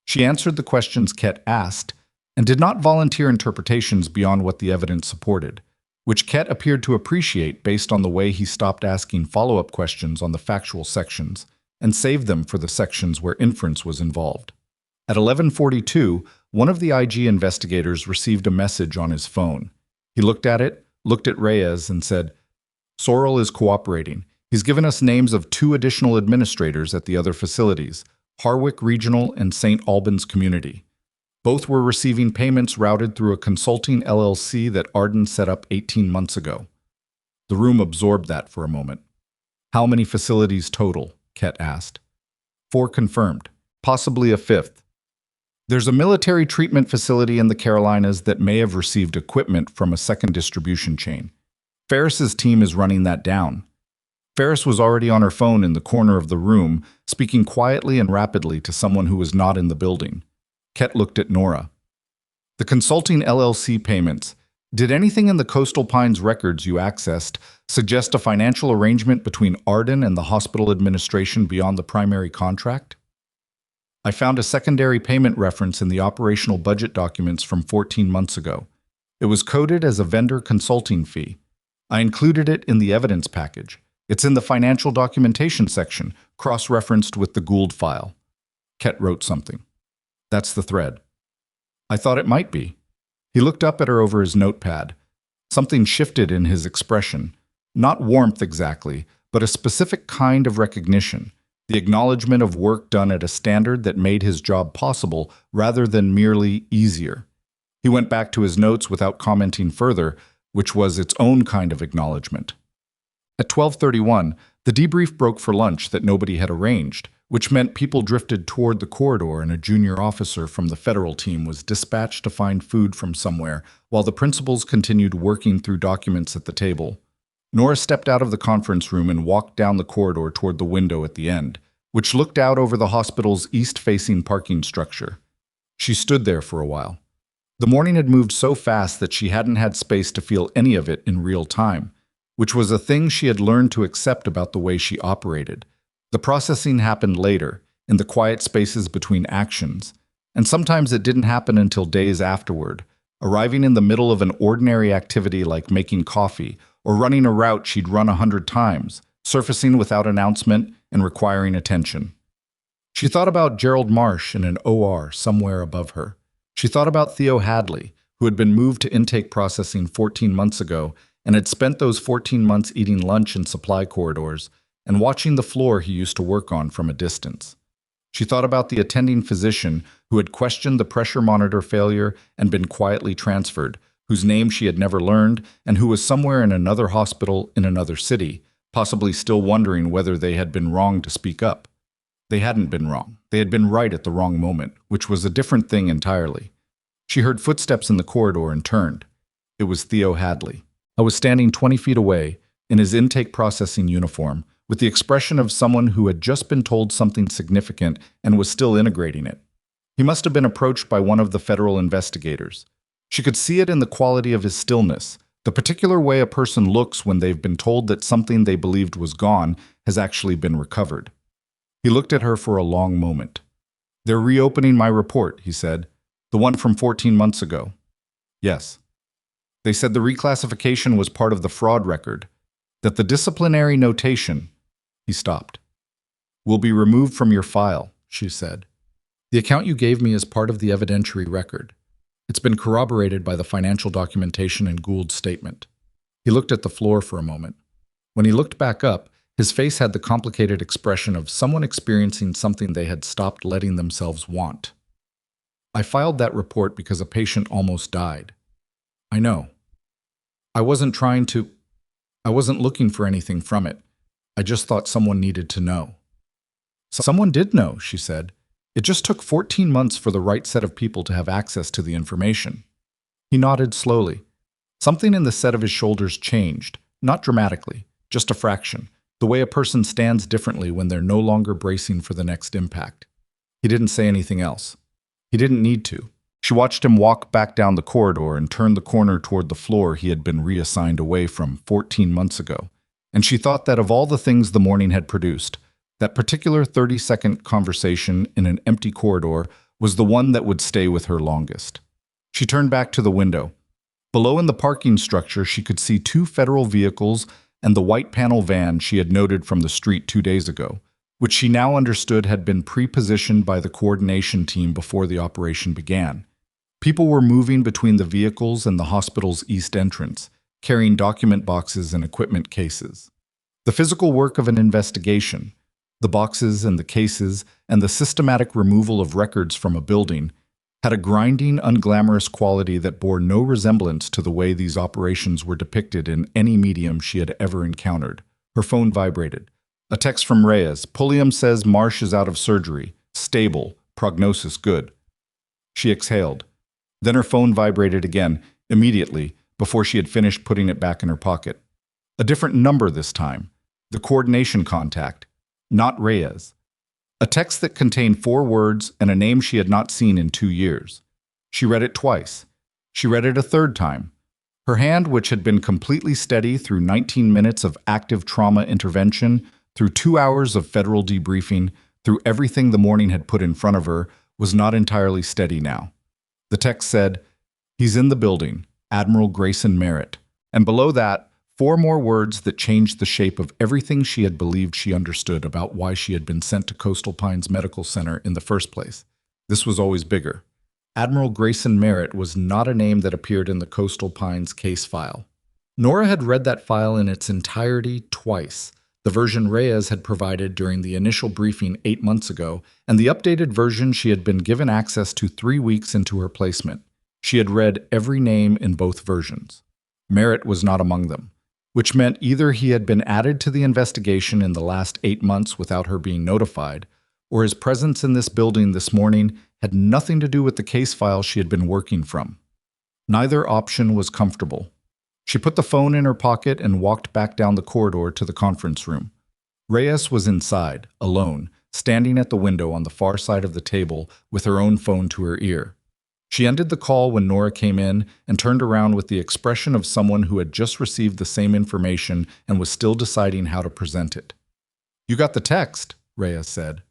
She answered the questions Kett asked and did not volunteer interpretations beyond what the evidence supported, which Kett appeared to appreciate based on the way he stopped asking follow-up questions on the factual sections and saved them for the sections where inference was involved. At 11:42, one of the IG investigators received a message on his phone. He looked at it, looked at Reyes, and said, "Sorrell is cooperating. He's given us names of 2 additional administrators at the other facilities, Harwick Regional and St. Albans Community. Both were receiving payments routed through a consulting LLC that Arden set up 18 months ago." The room absorbed that for a moment. "How many facilities total?" Kett asked. 4 confirmed, possibly a 5th. "There's a military treatment facility in the Carolinas that may have received equipment from a second distribution chain. Ferris's team is running that down." Ferris was already on her phone in the corner of the room, speaking quietly and rapidly to someone who was not in the building. Kett looked at Nora. "The consulting LLC payments. Did anything in the Coastal Pines records you accessed suggest a financial arrangement between Arden and the hospital administration beyond the primary contract?" "I found a secondary payment reference in the operational budget documents from 14 months ago. It was coded as a vendor consulting fee. I included it in the evidence package. It's in the financial documentation section, cross-referenced with the Gould file." Kett wrote something. "That's the thread." "I thought it might be." He looked up at her over his notepad. Something shifted in his expression. Not warmth exactly, but a specific kind of recognition. The acknowledgement of work done at a standard that made his job possible rather than merely easier. He went back to his notes without commenting further, which was its own kind of acknowledgement. At 12:31, the debrief broke for lunch that nobody had arranged, which meant people drifted toward the corridor and a junior officer from the federal team was dispatched to find food from somewhere, while the principals continued working through documents at the table. Nora stepped out of the conference room and walked down the corridor toward the window at the end, which looked out over the hospital's east-facing parking structure. She stood there for a while. The morning had moved so fast that she hadn't had space to feel any of it in real time, which was a thing she had learned to accept about the way she operated. The processing happened later, in the quiet spaces between actions, and sometimes it didn't happen until days afterward, arriving in the middle of an ordinary activity like making coffee or running a route she'd run 100 times, surfacing without announcement and requiring attention. She thought about Gerald Marsh in an OR somewhere above her. She thought about Theo Hadley, who had been moved to intake processing 14 months ago and had spent those 14 months eating lunch in supply corridors and watching the floor he used to work on from a distance. She thought about the attending physician who had questioned the pressure monitor failure and been quietly transferred, whose name she had never learned, and who was somewhere in another hospital in another city, possibly still wondering whether they had been wrong to speak up. They hadn't been wrong. They had been right at the wrong moment, which was a different thing entirely. She heard footsteps in the corridor and turned. It was Theo Hadley. I was standing 20 feet away, in his intake processing uniform, with the expression of someone who had just been told something significant and was still integrating it. He must have been approached by one of the federal investigators. She could see it in the quality of his stillness, the particular way a person looks when they've been told that something they believed was gone has actually been recovered. He looked at her for a long moment. "They're reopening my report," he said. "The one from 14 months ago." "Yes." "They said the reclassification was part of the fraud record, that the disciplinary notation—" He stopped. "Will be removed from your file," she said. "The account you gave me is part of the evidentiary record. It's been corroborated by the financial documentation in Gould's statement." He looked at the floor for a moment. When he looked back up, his face had the complicated expression of someone experiencing something they had stopped letting themselves want. "I filed that report because a patient almost died." "I know. I wasn't looking for anything from it. I just thought someone needed to know." "Someone did know," she said. "It just took 14 months for the right set of people to have access to the information." He nodded slowly. Something in the set of his shoulders changed, not dramatically, just a fraction, the way a person stands differently when they're no longer bracing for the next impact. He didn't say anything else. He didn't need to. She watched him walk back down the corridor and turn the corner toward the floor he had been reassigned away from 14 months ago, and she thought that of all the things the morning had produced, that particular 30-second conversation in an empty corridor was the one that would stay with her longest. She turned back to the window. Below in the parking structure, she could see 2 federal vehicles and the white panel van she had noted from the street 2 days ago, which she now understood had been pre-positioned by the coordination team before the operation began. People were moving between the vehicles and the hospital's east entrance, carrying document boxes and equipment cases. The physical work of an investigation, the boxes and the cases, and the systematic removal of records from a building, had a grinding, unglamorous quality that bore no resemblance to the way these operations were depicted in any medium she had ever encountered. Her phone vibrated. A text from Reyes. "Pulliam says Marsh is out of surgery. Stable. Prognosis good." She exhaled. Then her phone vibrated again, immediately, before she had finished putting it back in her pocket. A different number this time. The coordination contact. Not Reyes. A text that contained 4 words and a name she had not seen in 2 years. She read it twice. She read it a third time. Her hand, which had been completely steady through 19 minutes of active trauma intervention, through 2 hours of federal debriefing, through everything the morning had put in front of her, was not entirely steady now. The text said, "He's in the building, Admiral Grayson Merritt." And below that, 4 more words that changed the shape of everything she had believed she understood about why she had been sent to Coastal Pines Medical Center in the first place. This was always bigger. Admiral Grayson Merritt was not a name that appeared in the Coastal Pines case file. Nora had read that file in its entirety twice. The version Reyes had provided during the initial briefing 8 months ago, and the updated version she had been given access to 3 weeks into her placement. She had read every name in both versions. Merritt was not among them, which meant either he had been added to the investigation in the last 8 months without her being notified, or his presence in this building this morning had nothing to do with the case file she had been working from. Neither option was comfortable. She put the phone in her pocket and walked back down the corridor to the conference room. Reyes was inside, alone, standing at the window on the far side of the table with her own phone to her ear. She ended the call when Nora came in and turned around with the expression of someone who had just received the same information and was still deciding how to present it. "You got the text," Reyes said.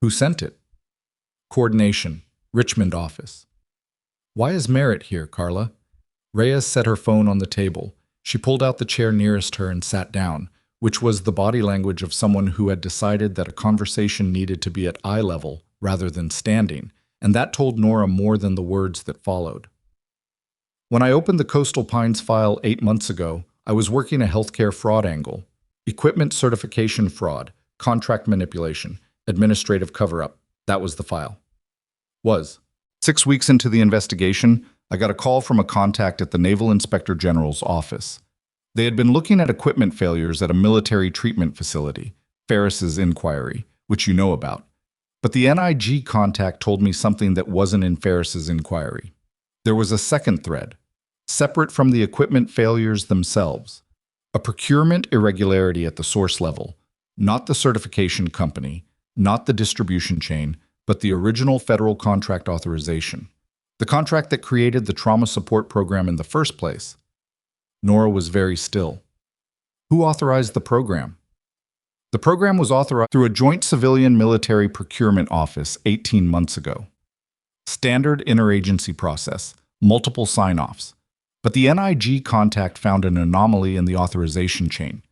"Who sent it?" "Coordination, Richmond office." "Why is Merritt here, Carla?" Reyes set her phone on the table. She pulled out the chair nearest her and sat down, which was the body language of someone who had decided that a conversation needed to be at eye level rather than standing, and that told Nora more than the words that followed. "When I opened the Coastal Pines file 8 months ago, I was working a healthcare fraud angle. Equipment certification fraud, contract manipulation, administrative cover-up. That was the file." "Was. 6 weeks into the investigation, I got a call from a contact at the Naval Inspector General's office. They had been looking at equipment failures at a military treatment facility, Ferris's inquiry, which you know about. But the NIG contact told me something that wasn't in Ferris's inquiry. There was a second thread, separate from the equipment failures themselves. A procurement irregularity at the source level, not the certification company, not the distribution chain, but the original federal contract authorization. The contract that created the trauma support program in the first place. Nora was very still. Who authorized the program? The program was authorized through a joint civilian-military procurement office 18 months ago. Standard interagency process, multiple sign-offs. But the NIG contact found an anomaly in the authorization chain.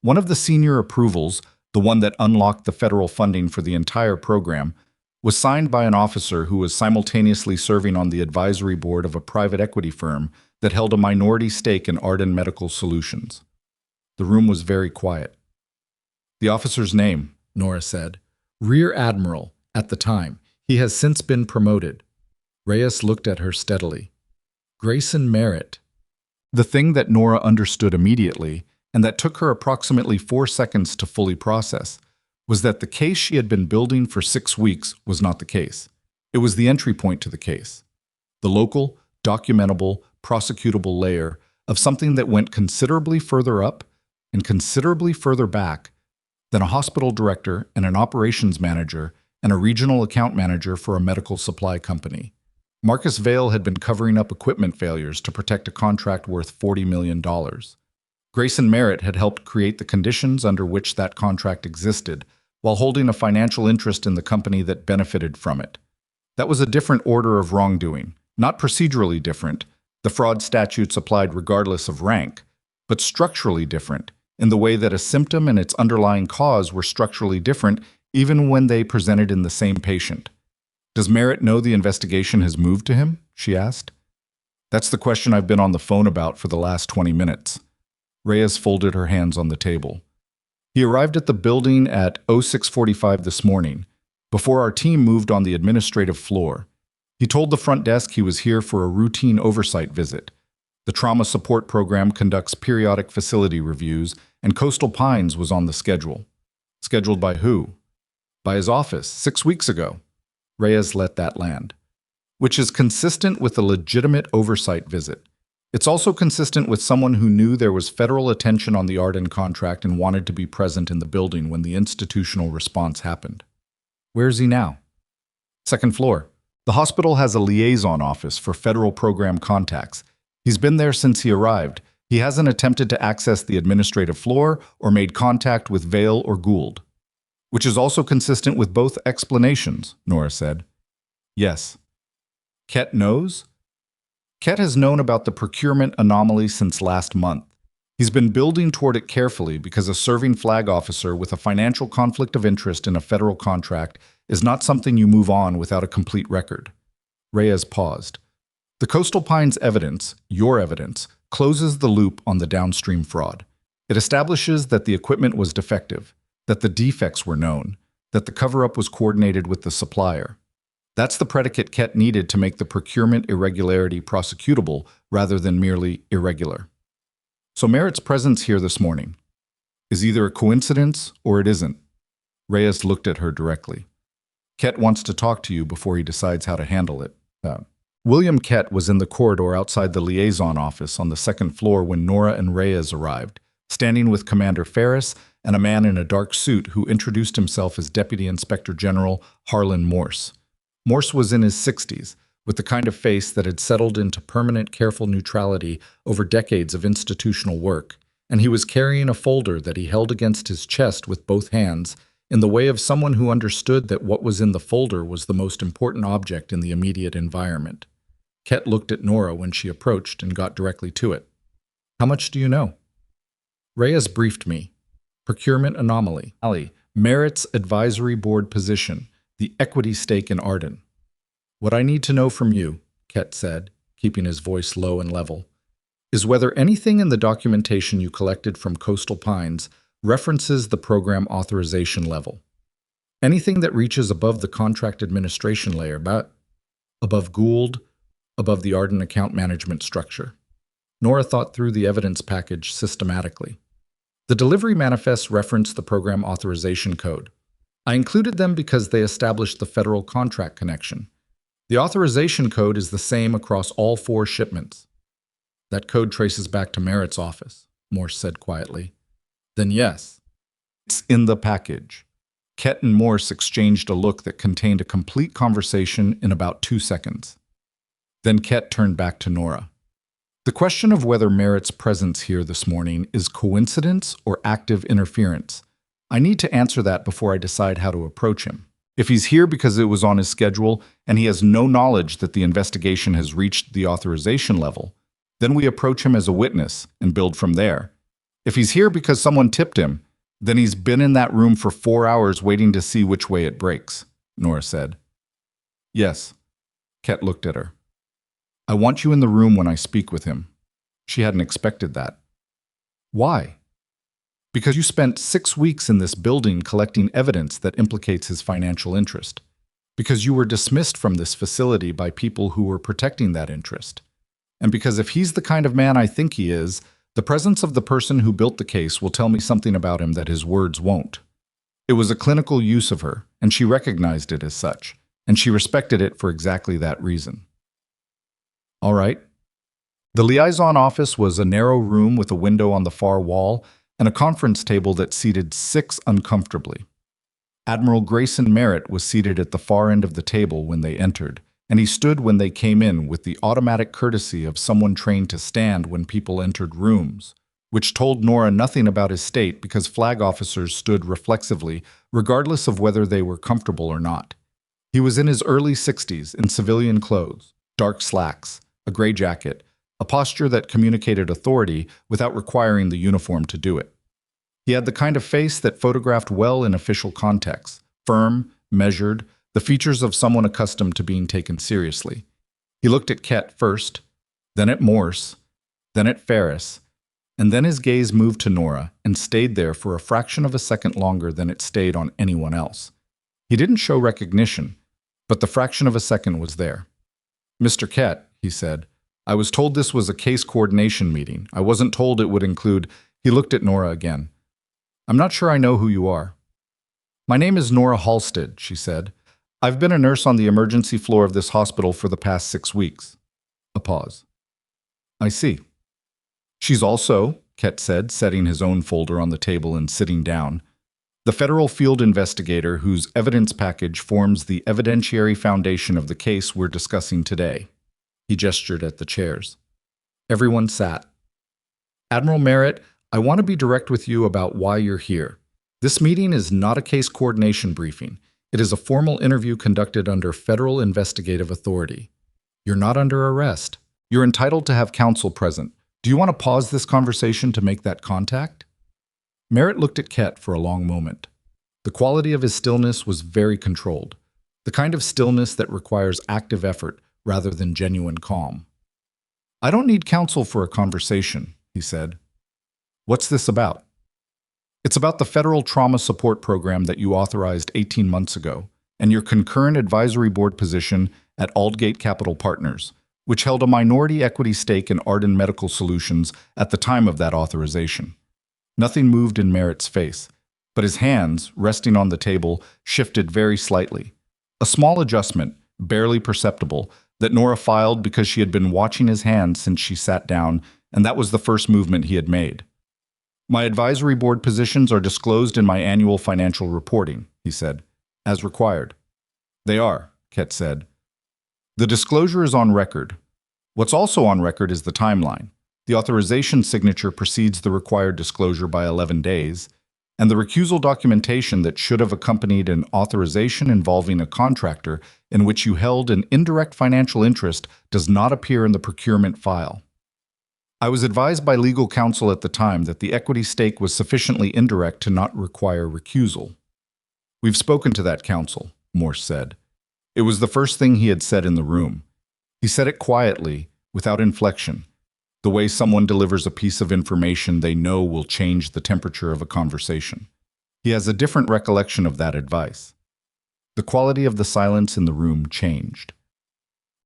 One of the senior approvals, the one that unlocked the federal funding for the entire program, was signed by an officer who was simultaneously serving on the advisory board of a private equity firm that held a minority stake in Arden Medical Solutions. The room was very quiet. The officer's name, Nora said. Rear Admiral, at the time. He has since been promoted. Reyes looked at her steadily. Grayson Merritt. The thing that Nora understood immediately, and that took her approximately 4 seconds to fully process, was that the case she had been building for 6 weeks was not the case. It was the entry point to the case. The local, documentable, prosecutable layer of something that went considerably further up and considerably further back than a hospital director and an operations manager and a regional account manager for a medical supply company. Marcus Vail had been covering up equipment failures to protect a contract worth $40 million. Grayson Merritt had helped create the conditions under which that contract existed, while holding a financial interest in the company that benefited from it. That was a different order of wrongdoing, not procedurally different, the fraud statutes applied regardless of rank, but structurally different, in the way that a symptom and its underlying cause were structurally different even when they presented in the same patient. Does Merritt know the investigation has moved to him? She asked. That's the question I've been on the phone about for the last 20 minutes. Reyes folded her hands on the table. He arrived at the building at 06:45 this morning, before our team moved on the administrative floor. He told the front desk he was here for a routine oversight visit. The trauma support program conducts periodic facility reviews, and Coastal Pines was on the schedule. Scheduled by who? By his office, 6 weeks ago. Reyes let that land. Which is consistent with a legitimate oversight visit. It's also consistent with someone who knew there was federal attention on the Arden contract and wanted to be present in the building when the institutional response happened. Where is he now? Second floor. The hospital has a liaison office for federal program contacts. He's been there since he arrived. He hasn't attempted to access the administrative floor or made contact with Vail or Gould. Which is also consistent with both explanations, Nora said. Yes. Ket knows? Ket has known about the procurement anomaly since last month. He's been building toward it carefully because a serving flag officer with a financial conflict of interest in a federal contract is not something you move on without a complete record. Reyes paused. The Coastal Pines evidence, your evidence, closes the loop on the downstream fraud. It establishes that the equipment was defective, that the defects were known, that the cover-up was coordinated with the supplier. That's the predicate Ket needed to make the procurement irregularity prosecutable rather than merely irregular. So Merritt's presence here this morning is either a coincidence or it isn't. Reyes looked at her directly. Ket wants to talk to you before he decides how to handle it. William Ket was in the corridor outside the liaison office on the second floor when Nora and Reyes arrived, standing with Commander Ferris and a man in a dark suit who introduced himself as Deputy Inspector General Harlan Morse. Morse was in his 60s, with the kind of face that had settled into permanent careful neutrality over decades of institutional work, and he was carrying a folder that he held against his chest with both hands, in the way of someone who understood that what was in the folder was the most important object in the immediate environment. Ket looked at Nora when she approached and got directly to it. How much do you know? Reyes briefed me. Procurement anomaly. Merritt's advisory board position. The equity stake in Arden. What I need to know from you, Ket said, keeping his voice low and level, is whether anything in the documentation you collected from Coastal Pines references the program authorization level. Anything that reaches above the contract administration layer, but above Gould, above the Arden account management structure. Nora thought through the evidence package systematically. The delivery manifests reference the program authorization code. I included them because they established the federal contract connection. The authorization code is the same across all 4 shipments. That code traces back to Merritt's office, Morse said quietly. Then yes, it's in the package. Kett and Morse exchanged a look that contained a complete conversation in about 2 seconds. Then Kett turned back to Nora. The question of whether Merritt's presence here this morning is coincidence or active interference. I need to answer that before I decide how to approach him. If he's here because it was on his schedule and he has no knowledge that the investigation has reached the authorization level, then we approach him as a witness and build from there. If he's here because someone tipped him, then he's been in that room for 4 hours waiting to see which way it breaks, Nora said. Yes. Kett looked at her. I want you in the room when I speak with him. She hadn't expected that. Why? Because you spent 6 weeks in this building collecting evidence that implicates his financial interest. Because you were dismissed from this facility by people who were protecting that interest. And because if he's the kind of man I think he is, the presence of the person who built the case will tell me something about him that his words won't. It was a clinical use of her, and she recognized it as such, and she respected it for exactly that reason. All right. The liaison office was a narrow room with a window on the far wall and a conference table that seated 6 uncomfortably. Admiral Grayson Merritt was seated at the far end of the table when they entered, and he stood when they came in with the automatic courtesy of someone trained to stand when people entered rooms, which told Nora nothing about his state because flag officers stood reflexively, regardless of whether they were comfortable or not. He was in his early 60s in civilian clothes, dark slacks, a gray jacket, a posture that communicated authority without requiring the uniform to do it. He had the kind of face that photographed well in official contexts, firm, measured, the features of someone accustomed to being taken seriously. He looked at Kett first, then at Morse, then at Ferris, and then his gaze moved to Nora and stayed there for a fraction of a second longer than it stayed on anyone else. He didn't show recognition, but the fraction of a second was there. Mr. Kett, he said, I was told this was a case coordination meeting. I wasn't told it would include... He looked at Nora again. I'm not sure I know who you are. My name is Nora Halsted, she said. I've been a nurse on the emergency floor of this hospital for the past 6 weeks. A pause. I see. She's also, Kett said, setting his own folder on the table and sitting down, the federal field investigator whose evidence package forms the evidentiary foundation of the case we're discussing today. He gestured at the chairs. Everyone sat. Admiral Merritt, I want to be direct with you about why you're here. This meeting is not a case coordination briefing. It is a formal interview conducted under federal investigative authority. You're not under arrest. You're entitled to have counsel present. Do you want to pause this conversation to make that contact? Merritt looked at Kett for a long moment. The quality of his stillness was very controlled, the kind of stillness that requires active effort rather than genuine calm. I don't need counsel for a conversation, he said. What's this about? It's about the federal trauma support program that you authorized 18 months ago, and your concurrent advisory board position at Aldgate Capital Partners, which held a minority equity stake in Arden Medical Solutions at the time of that authorization. Nothing moved in Merritt's face, but his hands, resting on the table, shifted very slightly. A small adjustment, barely perceptible, that Nora filed because she had been watching his hands since she sat down, and that was the first movement he had made. My advisory board positions are disclosed in my annual financial reporting, he said, as required. They are, Kett said. The disclosure is on record. What's also on record is the timeline. The authorization signature precedes the required disclosure by 11 days, and the recusal documentation that should have accompanied an authorization involving a contractor in which you held an indirect financial interest does not appear in the procurement file. I was advised by legal counsel at the time that the equity stake was sufficiently indirect to not require recusal. We've spoken to that counsel, Morse said. It was the first thing he had said in the room. He said it quietly, without inflection, the way someone delivers a piece of information they know will change the temperature of a conversation. He has a different recollection of that advice. The quality of the silence in the room changed.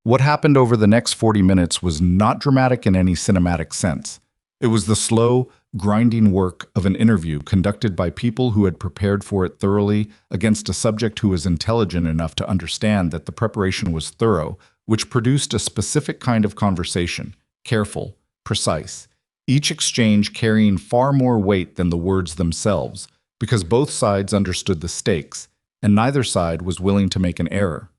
What happened over the next 40 minutes was not dramatic in any cinematic sense. It was the slow, grinding work of an interview conducted by people who had prepared for it thoroughly against a subject who was intelligent enough to understand that the preparation was thorough, which produced a specific kind of conversation, careful, precise, each exchange carrying far more weight than the words themselves, because both sides understood the stakes, and neither side was willing to make an error.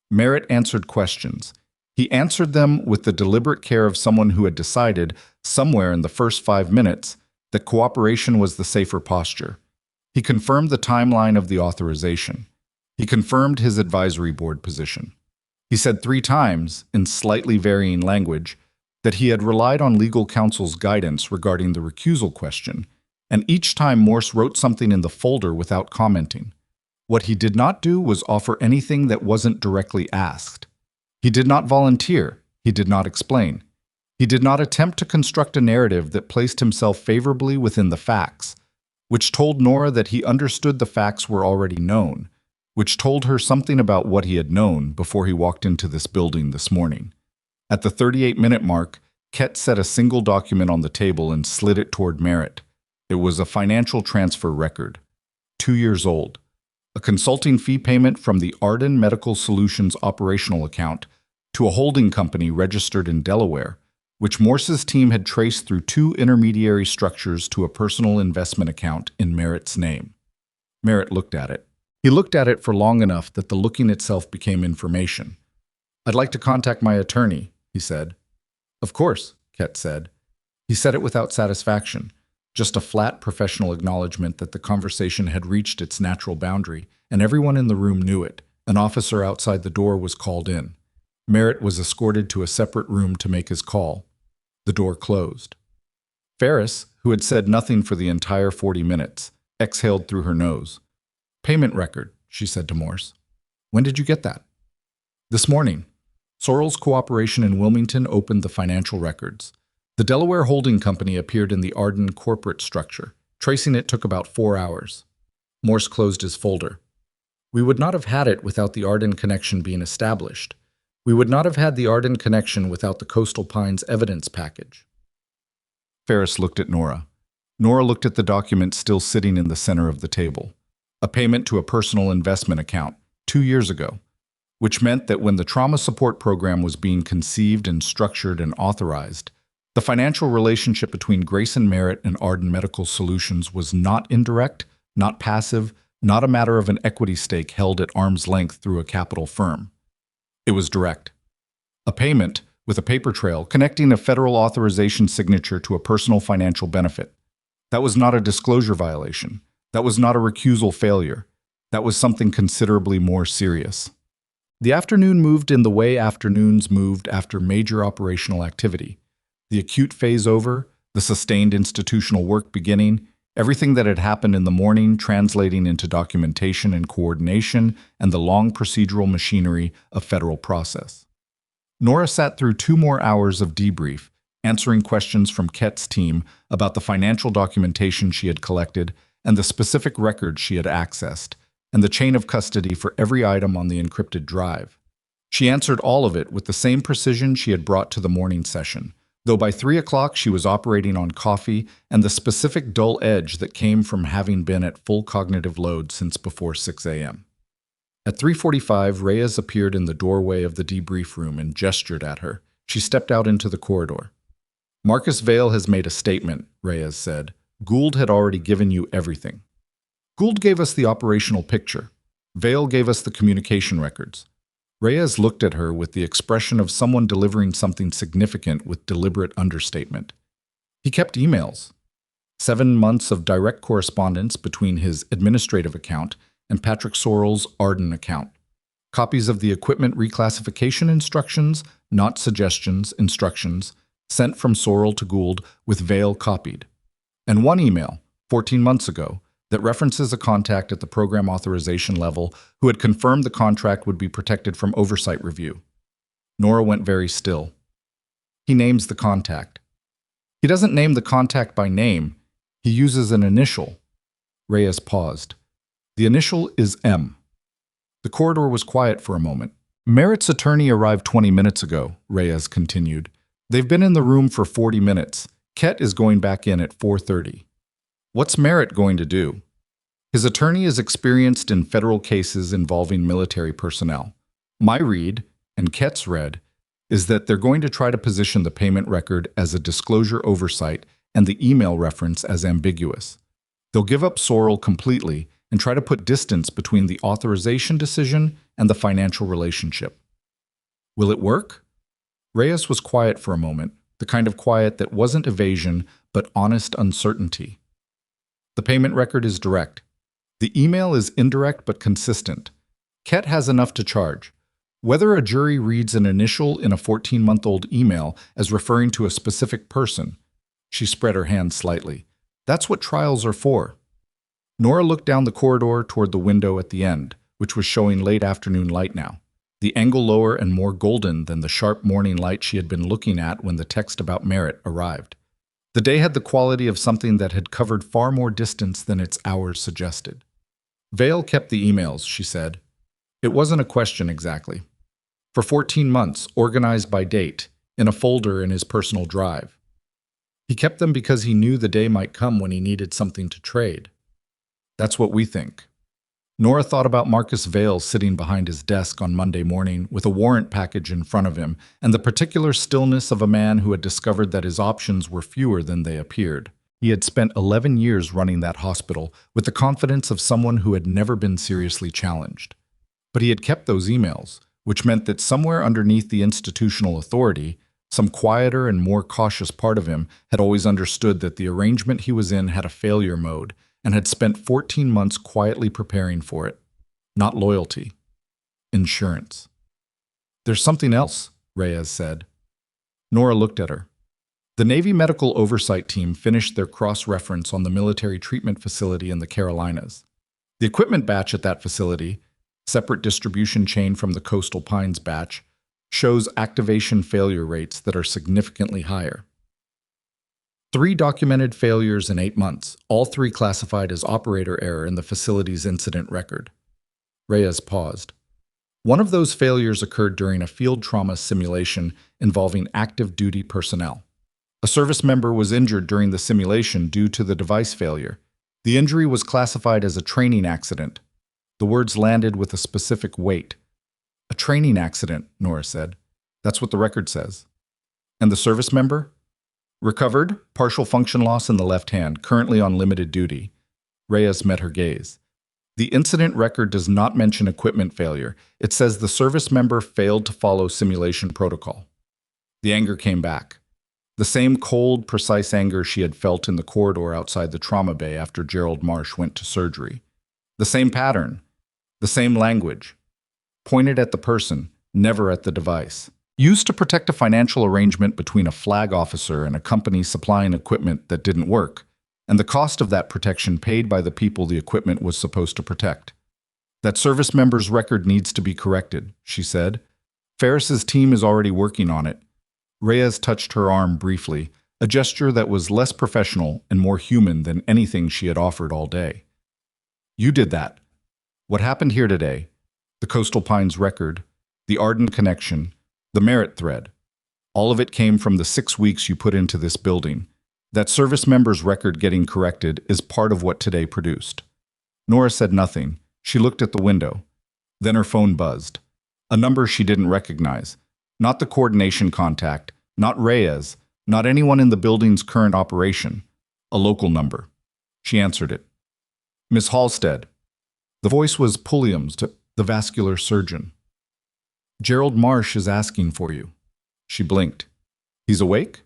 Merritt answered questions. He answered them with the deliberate care of someone who had decided, somewhere in the first 5 minutes, that cooperation was the safer posture. He confirmed the timeline of the authorization. He confirmed his advisory board position. He said 3 times, in slightly varying language, that he had relied on legal counsel's guidance regarding the recusal question, and each time Morse wrote something in the folder without commenting. What he did not do was offer anything that wasn't directly asked. He did not volunteer. He did not explain. He did not attempt to construct a narrative that placed himself favorably within the facts, which told Nora that he understood the facts were already known, which told her something about what he had known before he walked into this building this morning. At the 38-minute mark, Ket set a single document on the table and slid it toward Merritt. It was a financial transfer record, 2 years old, a consulting fee payment from the Arden Medical Solutions operational account to a holding company registered in Delaware, which Morse's team had traced through 2 intermediary structures to a personal investment account in Merritt's name. Merritt looked at it. He looked at it for long enough that the looking itself became information. "I'd like to contact my attorney," he said. "Of course," Ket said. He said it without satisfaction, just a flat professional acknowledgement that the conversation had reached its natural boundary, and everyone in the room knew it. An officer outside the door was called in. Merritt was escorted to a separate room to make his call. The door closed. Ferris, who had said nothing for the entire 40 minutes, exhaled through her nose. "Payment record," she said to Morse. "When did you get that?" "This morning." Sorrell's Cooperation in Wilmington opened the financial records. The Delaware holding company appeared in the Arden corporate structure. Tracing it took about 4 hours. Morse closed his folder. "We would not have had it without the Arden connection being established. We would not have had the Arden connection without the Coastal Pines evidence package." Ferris looked at Nora. Nora looked at the document still sitting in the center of the table. A payment to a personal investment account, 2 years ago, which meant that when the trauma support program was being conceived and structured and authorized, the financial relationship between Grayson Merritt and Arden Medical Solutions was not indirect, not passive, not a matter of an equity stake held at arm's length through a capital firm. It was direct. A payment, with a paper trail, connecting a federal authorization signature to a personal financial benefit. That was not a disclosure violation. That was not a recusal failure. That was something considerably more serious. The afternoon moved in the way afternoons moved after major operational activity. The acute phase over, the sustained institutional work beginning, everything that had happened in the morning translating into documentation and coordination, and the long procedural machinery of federal process. Nora sat through 2 more hours of debrief, answering questions from Ket's team about the financial documentation she had collected and the specific records she had accessed, and the chain of custody for every item on the encrypted drive. She answered all of it with the same precision she had brought to the morning session, though by 3 o'clock she was operating on coffee and the specific dull edge that came from having been at full cognitive load since before 6 a.m. At 3:45, Reyes appeared in the doorway of the debrief room and gestured at her. She stepped out into the corridor. "Marcus Vail has made a statement," Reyes said. "Gould had already given you everything. Gould gave us the operational picture. Vail gave us the communication records." Reyes looked at her with the expression of someone delivering something significant with deliberate understatement. "He kept emails. 7 months of direct correspondence between his administrative account and Patrick Sorrell's Arden account. Copies of the equipment reclassification instructions, not suggestions, instructions, sent from Sorrell to Gould with Vail copied. And 1 email, 14 months ago, that references a contact at the program authorization level who had confirmed the contract would be protected from oversight review." Nora went very still. "He names the contact." "He doesn't name the contact by name. He uses an initial." Reyes paused. "The initial is M." The corridor was quiet for a moment. "Merritt's attorney arrived 20 minutes ago," Reyes continued. "They've been in the room for 40 minutes. Ket is going back in at 4:30. What's Merritt going to do? His attorney is experienced in federal cases involving military personnel. My read, and Ket's read, is that they're going to try to position the payment record as a disclosure oversight and the email reference as ambiguous. They'll give up Sorrel completely and try to put distance between the authorization decision and the financial relationship. Will it work? Reyes was quiet for a moment, the kind of quiet that wasn't evasion but honest uncertainty. The payment record is direct. The email is indirect but consistent. Ket has enough to charge. Whether a jury reads an initial in a 14-month-old email as referring to a specific person, she spread her hands slightly. That's what trials are for. Nora looked down the corridor toward the window at the end, which was showing late afternoon light now, the angle lower and more golden than the sharp morning light she had been looking at when the text about Merritt arrived. The day had the quality of something that had covered far more distance than its hours suggested. Vale kept the emails, she said. It wasn't a question exactly. For 14 months, organized by date, in a folder in his personal drive. He kept them because he knew the day might come when he needed something to trade. That's what we think. Nora thought about Marcus Vale sitting behind his desk on Monday morning with a warrant package in front of him and the particular stillness of a man who had discovered that his options were fewer than they appeared. He had spent 11 years running that hospital with the confidence of someone who had never been seriously challenged. But he had kept those emails, which meant that somewhere underneath the institutional authority, some quieter and more cautious part of him had always understood that the arrangement he was in had a failure mode and had spent 14 months quietly preparing for it. Not loyalty. Insurance. There's something else, Reyes said. Nora looked at her. The Navy Medical Oversight Team finished their cross-reference on the military treatment facility in the Carolinas. The equipment batch at that facility, separate distribution chain from the Coastal Pines batch, shows activation failure rates that are significantly higher. 3 documented failures in 8 months, all 3 classified as operator error in the facility's incident record. Reyes paused. One of those failures occurred during a field trauma simulation involving active duty personnel. A service member was injured during the simulation due to the device failure. The injury was classified as a training accident. The words landed with a specific weight. A training accident, Nora said. That's what the record says. And the service member? Recovered, partial function loss in the left hand, currently on limited duty. Reyes met her gaze. The incident record does not mention equipment failure. It says the service member failed to follow simulation protocol. The anger came back. The same cold, precise anger she had felt in the corridor outside the trauma bay after Gerald Marsh went to surgery. The same pattern. The same language. Pointed at the person, never at the device. Used to protect a financial arrangement between a flag officer and a company supplying equipment that didn't work, and the cost of that protection paid by the people the equipment was supposed to protect. That service member's record needs to be corrected, she said. Ferris's team is already working on it. Reyes touched her arm briefly, a gesture that was less professional and more human than anything she had offered all day. You did that. What happened here today, the Coastal Pines record, the Arden connection, the Merritt thread, all of it came from the 6 weeks you put into this building. That service member's record getting corrected is part of what today produced. Nora said nothing. She looked at the window. Then her phone buzzed. A number she didn't recognize. Not the coordination contact, not Reyes, not anyone in the building's current operation. A local number. She answered it. Miss Halsted. The voice was Pulliam's, the vascular surgeon. Gerald Marsh is asking for you. She blinked. He's awake?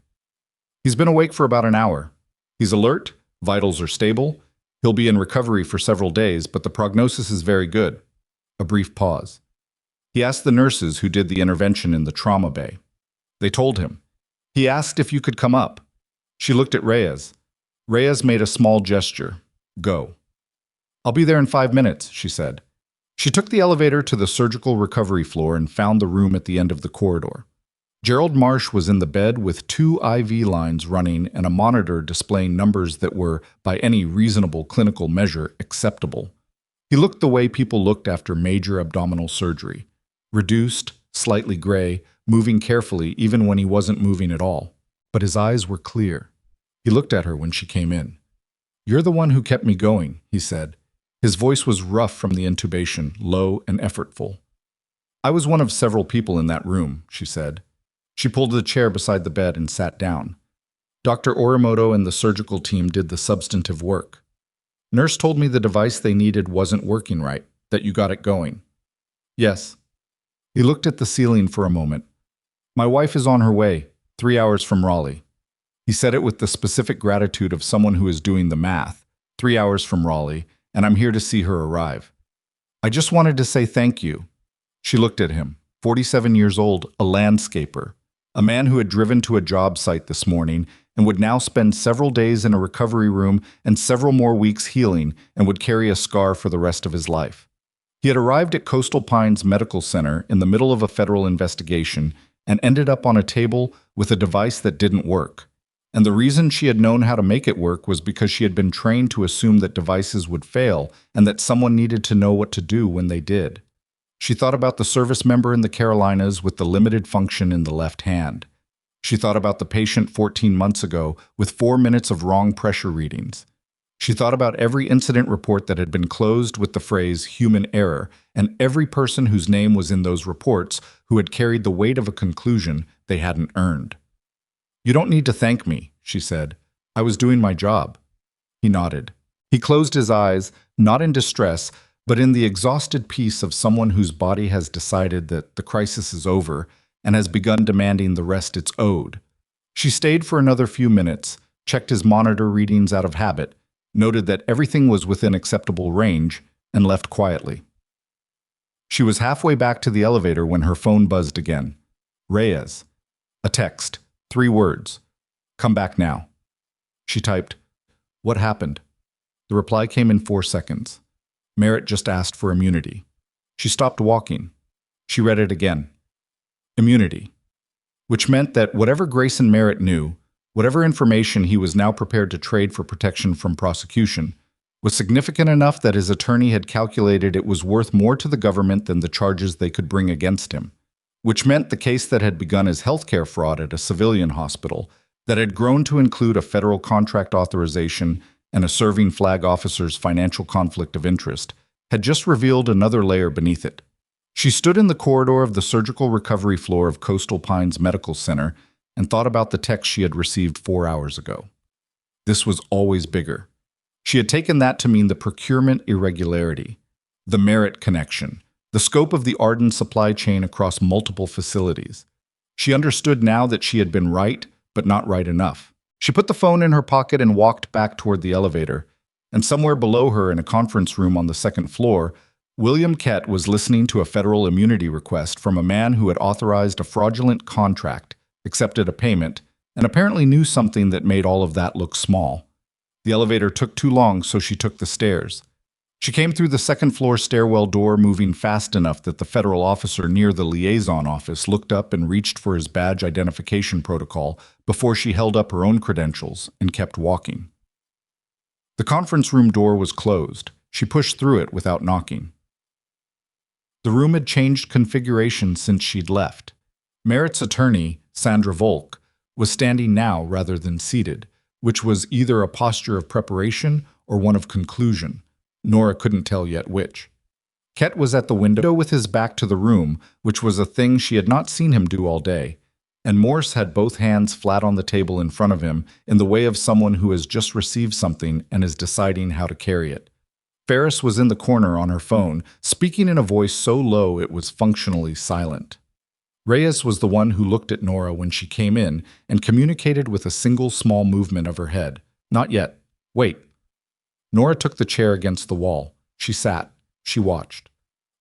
He's been awake for about an hour. He's alert, vitals are stable. He'll be in recovery for several days, but the prognosis is very good. A brief pause. He asked the nurses who did the intervention in the trauma bay. They told him. He asked if you could come up. She looked at Reyes. Reyes made a small gesture. Go. I'll be there in 5 minutes, she said. She took the elevator to the surgical recovery floor and found the room at the end of the corridor. Gerald Marsh was in the bed with 2 IV lines running and a monitor displaying numbers that were, by any reasonable clinical measure, acceptable. He looked the way people looked after major abdominal surgery. Reduced, slightly gray, moving carefully even when he wasn't moving at all. But his eyes were clear. He looked at her when she came in. "You're the one who kept me going," he said. His voice was rough from the intubation, low and effortful. "I was one of several people in that room," she said. She pulled the chair beside the bed and sat down. "Dr. Orimoto and the surgical team did the substantive work. Nurse told me the device they needed wasn't working right, that you got it going." "Yes." He looked at the ceiling for a moment. "My wife is on her way, 3 hours from Raleigh." He said it with the specific gratitude of someone who is doing the math. 3 hours from Raleigh, and I'm here to see her arrive. "I just wanted to say thank you." She looked at him, 47 years old, a landscaper, a man who had driven to a job site this morning and would now spend several days in a recovery room and several more weeks healing and would carry a scar for the rest of his life. He had arrived at Coastal Pines Medical Center in the middle of a federal investigation and ended up on a table with a device that didn't work. And the reason she had known how to make it work was because she had been trained to assume that devices would fail and that someone needed to know what to do when they did. She thought about the service member in the Carolinas with the limited function in the left hand. She thought about the patient 14 months ago with 4 minutes of wrong pressure readings. She thought about every incident report that had been closed with the phrase human error and every person whose name was in those reports who had carried the weight of a conclusion they hadn't earned. "You don't need to thank me," she said. "I was doing my job." He nodded. He closed his eyes, not in distress, but in the exhausted peace of someone whose body has decided that the crisis is over and has begun demanding the rest it's owed. She stayed for another few minutes, checked his monitor readings out of habit, noted that everything was within acceptable range, and left quietly. She was halfway back to the elevator when her phone buzzed again. Reyes. A text. 3 words. "Come back now." She typed, "What happened?" The reply came in 4 seconds. Merritt just asked for immunity. She stopped walking. She read it again. Immunity. Which meant that whatever Grayson Merritt knew, whatever information he was now prepared to trade for protection from prosecution, was significant enough that his attorney had calculated it was worth more to the government than the charges they could bring against him. Which meant the case that had begun as healthcare fraud at a civilian hospital, that had grown to include a federal contract authorization and a serving flag officer's financial conflict of interest, had just revealed another layer beneath it. She stood in the corridor of the surgical recovery floor of Coastal Pines Medical Center and thought about the text she had received 4 hours ago. This was always bigger. She had taken that to mean the procurement irregularity, the Merritt connection, the scope of the Arden supply chain across multiple facilities. She understood now that she had been right, but not right enough. She put the phone in her pocket and walked back toward the elevator, and somewhere below her in a conference room on the 2nd floor, William Kett was listening to a federal immunity request from a man who had authorized a fraudulent contract, accepted a payment, and apparently knew something that made all of that look small. The elevator took too long, so she took the stairs. She came through the 2nd floor stairwell door moving fast enough that the federal officer near the liaison office looked up and reached for his badge identification protocol before she held up her own credentials and kept walking. The conference room door was closed. She pushed through it without knocking. The room had changed configuration since she'd left. Merritt's attorney, Sandra Volk, was standing now rather than seated, which was either a posture of preparation or one of conclusion. Nora couldn't tell yet which. Kett was at the window with his back to the room, which was a thing she had not seen him do all day, and Morse had both hands flat on the table in front of him in the way of someone who has just received something and is deciding how to carry it. Ferris was in the corner on her phone, speaking in a voice so low it was functionally silent. Reyes was the one who looked at Nora when she came in and communicated with a single small movement of her head. "Not yet. Wait." Nora took the chair against the wall. She sat. She watched.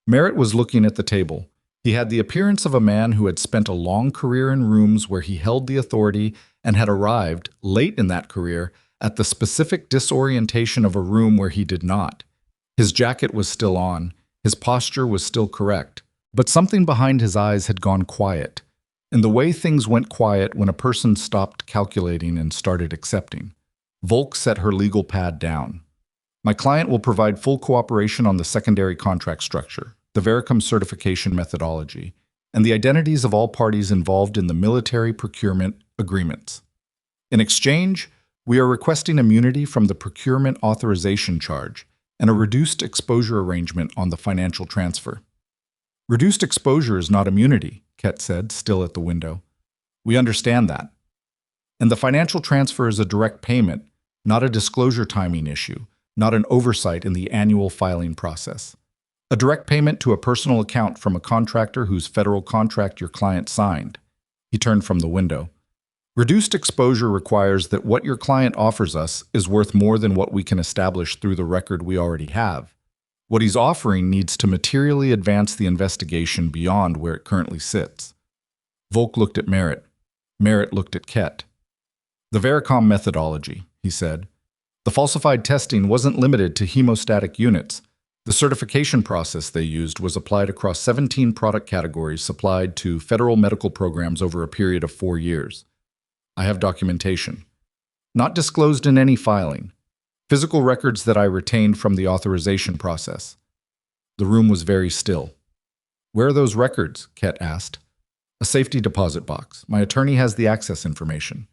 Merritt was looking at the table. He had the appearance of a man who had spent a long career in rooms where he held the authority and had arrived, late in that career, at the specific disorientation of a room where he did not. His jacket was still on. His posture was still correct. But something behind his eyes had gone quiet, in the way things went quiet when a person stopped calculating and started accepting. Volk set her legal pad down. "My client will provide full cooperation on the secondary contract structure, the Vericum certification methodology, and the identities of all parties involved in the military procurement agreements. In exchange, We are requesting immunity from the procurement authorization charge and a reduced exposure arrangement on the financial transfer. Reduced exposure is not immunity, Ket said, still at the window. We understand that. And the financial transfer is a direct payment, not a disclosure timing issue, not an oversight in the annual filing process. A direct payment to a personal account from a contractor whose federal contract your client signed. He turned from the window. Reduced exposure requires that what your client offers us is worth more than what we can establish through the record we already have. What he's offering needs to materially advance the investigation beyond where it currently sits. Volk looked at Merritt. Merritt looked at Ket. The Vericom methodology, he said. The falsified testing wasn't limited to hemostatic units. The certification process they used was applied across 17 product categories supplied to federal medical programs over a period of 4 years. I have documentation. Not disclosed in any filing. Physical records that I retained from the authorization process. The room was very still. Where are those records? Ket asked. A safety deposit box. My attorney has the access information.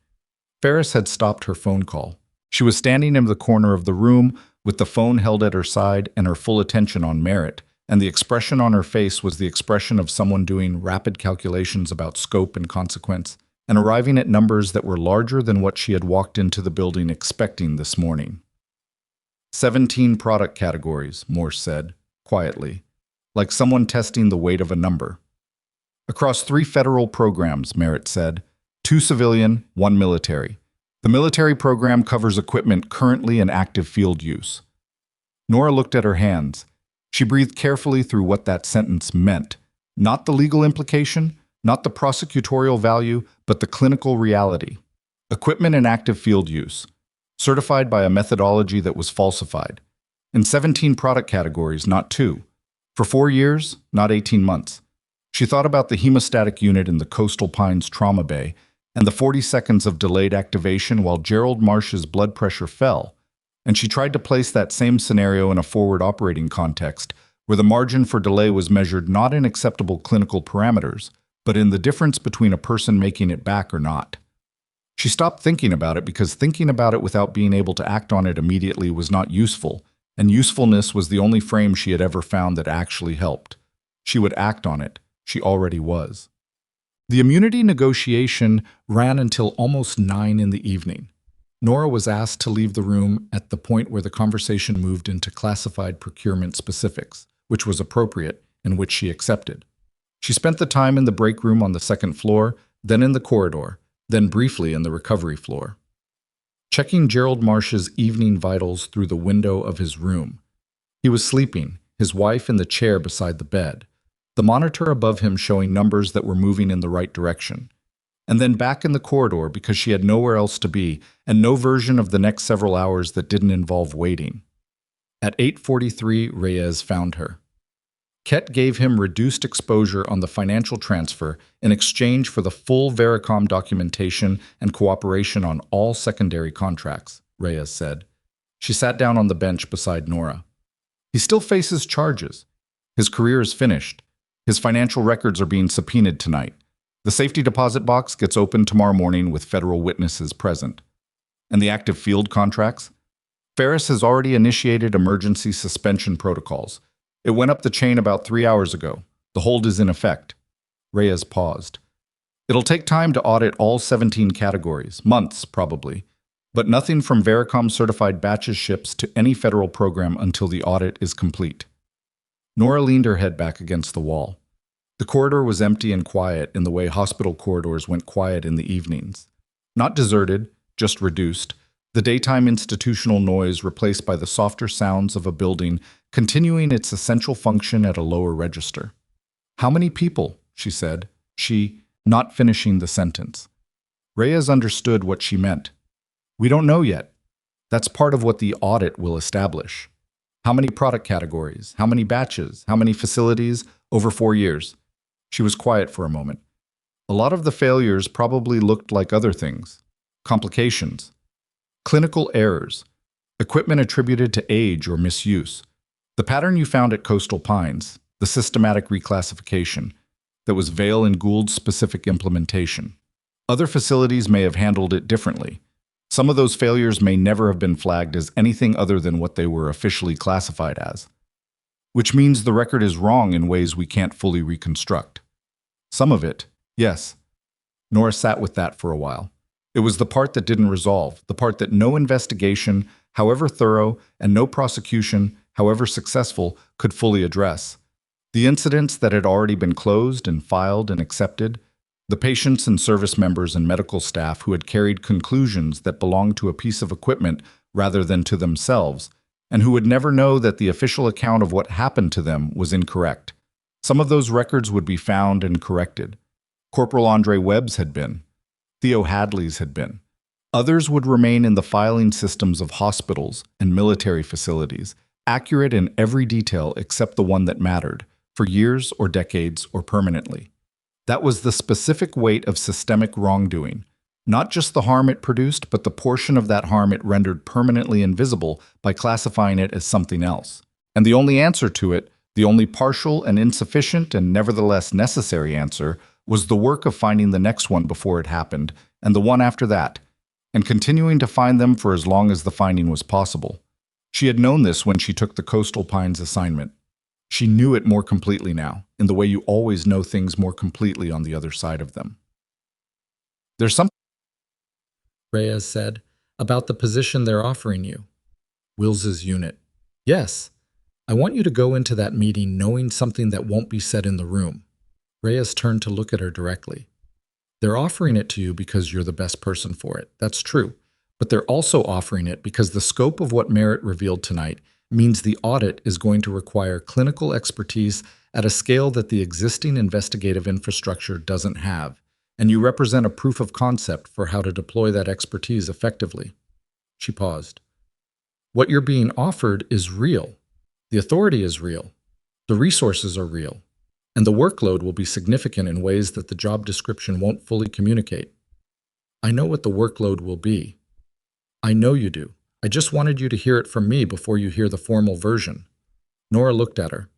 Ferris had stopped her phone call. She was standing in the corner of the room with the phone held at her side and her full attention on Merritt, and the expression on her face was the expression of someone doing rapid calculations about scope and consequence, and arriving at numbers that were larger than what she had walked into the building expecting this morning. 17 product categories, Morse said, quietly, like someone testing the weight of a number. Across 3 federal programs, Merritt said, 2 civilian, 1 military. The military program covers equipment currently in active field use. Nora looked at her hands. She breathed carefully through what that sentence meant. Not the legal implication, not the prosecutorial value, but the clinical reality. Equipment in active field use, certified by a methodology that was falsified. In 17 product categories, not 2. For 4 years, not 18 months. She thought about the hemostatic unit in the Coastal Pines trauma bay and the 40 seconds of delayed activation while Gerald Marsh's blood pressure fell, and she tried to place that same scenario in a forward operating context where the margin for delay was measured not in acceptable clinical parameters, but in the difference between a person making it back or not. She stopped thinking about it because thinking about it without being able to act on it immediately was not useful, and usefulness was the only frame she had ever found that actually helped. She would act on it. She already was. The immunity negotiation ran until almost 9 in the evening. Nora was asked to leave the room at the point where the conversation moved into classified procurement specifics, which was appropriate and which she accepted. She spent the time in the break room on the 2nd floor, then in the corridor, then briefly in the recovery floor. Checking Gerald Marsh's evening vitals through the window of his room. He was sleeping, his wife in the chair beside the bed, the monitor above him showing numbers that were moving in the right direction. And then back in the corridor because she had nowhere else to be and no version of the next several hours that didn't involve waiting. At 8:43, Reyes found her. Ket gave him reduced exposure on the financial transfer in exchange for the full Vericom documentation and cooperation on all secondary contracts, Reyes said. She sat down on the bench beside Nora. He still faces charges. His career is finished. His financial records are being subpoenaed tonight. The safety deposit box gets opened tomorrow morning with federal witnesses present. And the active field contracts? Ferris has already initiated emergency suspension protocols. It went up the chain about 3 hours ago. The hold is in effect. Reyes paused. It'll take time to audit all 17 categories, months probably, but nothing from Vericom certified batches ships to any federal program until the audit is complete. Nora leaned her head back against the wall. The corridor was empty and quiet in the way hospital corridors went quiet in the evenings. Not deserted, just reduced, the daytime institutional noise replaced by the softer sounds of a building continuing its essential function at a lower register. How many people? She said, not finishing the sentence. Reyes understood what she meant. We don't know yet. That's part of what the audit will establish. How many product categories? How many batches? How many facilities? Over 4 years. She was quiet for a moment. A lot of the failures probably looked like other things. Complications. Clinical errors. Equipment attributed to age or misuse. The pattern you found at Coastal Pines, the systematic reclassification, that was Vail and Gould's specific implementation. Other facilities may have handled it differently. Some of those failures may never have been flagged as anything other than what they were officially classified as, which means the record is wrong in ways we can't fully reconstruct. Some of it, yes. Nora sat with that for a while. It was the part that didn't resolve, the part that no investigation, however thorough, and no prosecution, however successful, could fully address. The incidents that had already been closed and filed and accepted, the patients and service members and medical staff who had carried conclusions that belonged to a piece of equipment rather than to themselves, and who would never know that the official account of what happened to them was incorrect. Some of those records would be found and corrected. Corporal Andre Webb's had been. Theo Hadley's had been. Others would remain in the filing systems of hospitals and military facilities, accurate in every detail except the one that mattered, for years or decades or permanently. That was the specific weight of systemic wrongdoing, not just the harm it produced, but the portion of that harm it rendered permanently invisible by classifying it as something else. And the only answer to it, the only partial and insufficient and nevertheless necessary answer, was the work of finding the next one before it happened, and the one after that, and continuing to find them for as long as the finding was possible. She had known this when she took the Coastal Pines assignment. She knew it more completely now, in the way you always know things more completely on the other side of them. "There's something," Reyes said, "about the position they're offering you." Wills's unit. "Yes. I want you to go into that meeting knowing something that won't be said in the room." Reyes turned to look at her directly. "They're offering it to you because you're the best person for it. That's true. But they're also offering it because the scope of what Merritt revealed tonight means the audit is going to require clinical expertise at a scale that the existing investigative infrastructure doesn't have, and you represent a proof of concept for how to deploy that expertise effectively." She paused. "What you're being offered is real. The authority is real. The resources are real. And the workload will be significant in ways that the job description won't fully communicate. I know what the workload will be. I know you do. I just wanted you to hear it from me before you hear the formal version." Nora looked at her.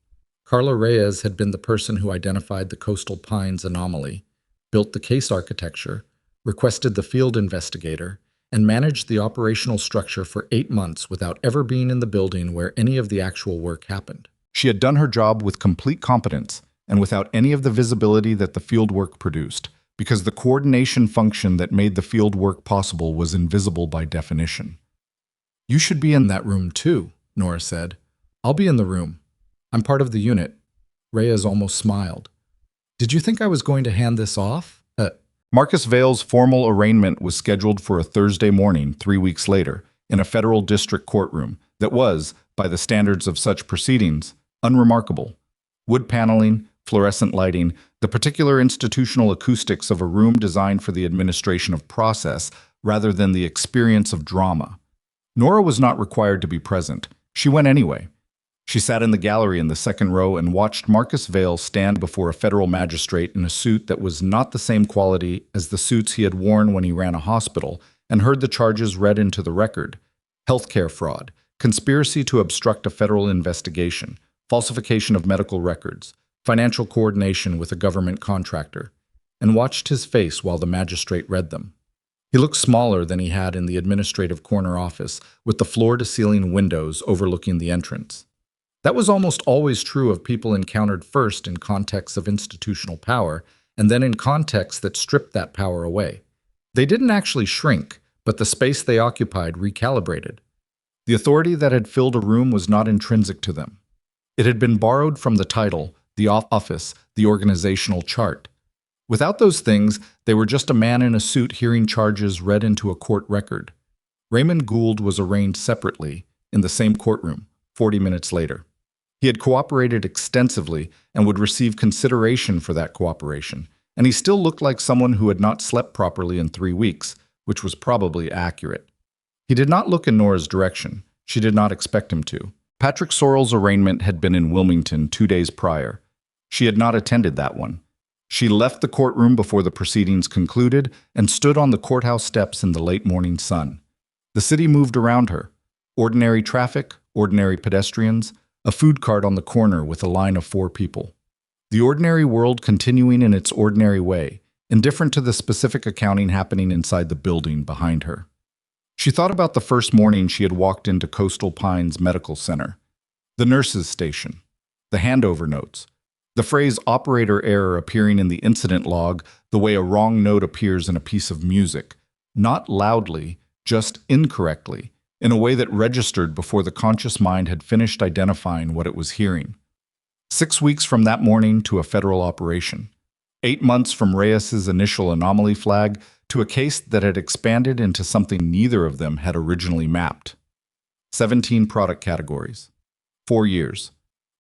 Carla Reyes had been the person who identified the Coastal Pines anomaly, built the case architecture, requested the field investigator, and managed the operational structure for 8 months without ever being in the building where any of the actual work happened. She had done her job with complete competence and without any of the visibility that the field work produced, because the coordination function that made the field work possible was invisible by definition. "You should be in that room too," Nora said. "I'll be in the room. I'm part of the unit." Reyes almost smiled. "Did you think I was going to hand this off?" Marcus Vale's formal arraignment was scheduled for a Thursday morning 3 weeks later in a federal district courtroom that was, by the standards of such proceedings, unremarkable. Wood paneling, fluorescent lighting, the particular institutional acoustics of a room designed for the administration of process rather than the experience of drama. Nora was not required to be present. She went anyway. She sat in the gallery in the second row and watched Marcus Vale stand before a federal magistrate in a suit that was not the same quality as the suits he had worn when he ran a hospital, and heard the charges read into the record: healthcare fraud, conspiracy to obstruct a federal investigation, falsification of medical records, financial coordination with a government contractor, and watched his face while the magistrate read them. He looked smaller than he had in the administrative corner office, with the floor-to-ceiling windows overlooking the entrance. That was almost always true of people encountered first in contexts of institutional power, and then in contexts that stripped that power away. They didn't actually shrink, but the space they occupied recalibrated. The authority that had filled a room was not intrinsic to them. It had been borrowed from the title, the office, the organizational chart. Without those things, they were just a man in a suit hearing charges read into a court record. Raymond Gould was arraigned separately, in the same courtroom, 40 minutes later. He had cooperated extensively and would receive consideration for that cooperation, and he still looked like someone who had not slept properly in 3 weeks, which was probably accurate. He did not look in Nora's direction. She did not expect him to. Patrick Sorrell's arraignment had been in Wilmington 2 days prior. She had not attended that one. She left the courtroom before the proceedings concluded and stood on the courthouse steps in the late morning sun. The city moved around her. Ordinary traffic, ordinary pedestrians, a food cart on the corner with a line of 4 people. The ordinary world continuing in its ordinary way, indifferent to the specific accounting happening inside the building behind her. She thought about the first morning she had walked into Coastal Pines Medical Center, the nurse's station, the handover notes, the phrase operator error appearing in the incident log the way a wrong note appears in a piece of music, not loudly, just incorrectly, in a way that registered before the conscious mind had finished identifying what it was hearing. 6 weeks from that morning to a federal operation. 8 months from Reyes's initial anomaly flag to a case that had expanded into something neither of them had originally mapped. 17 product categories. 4 years.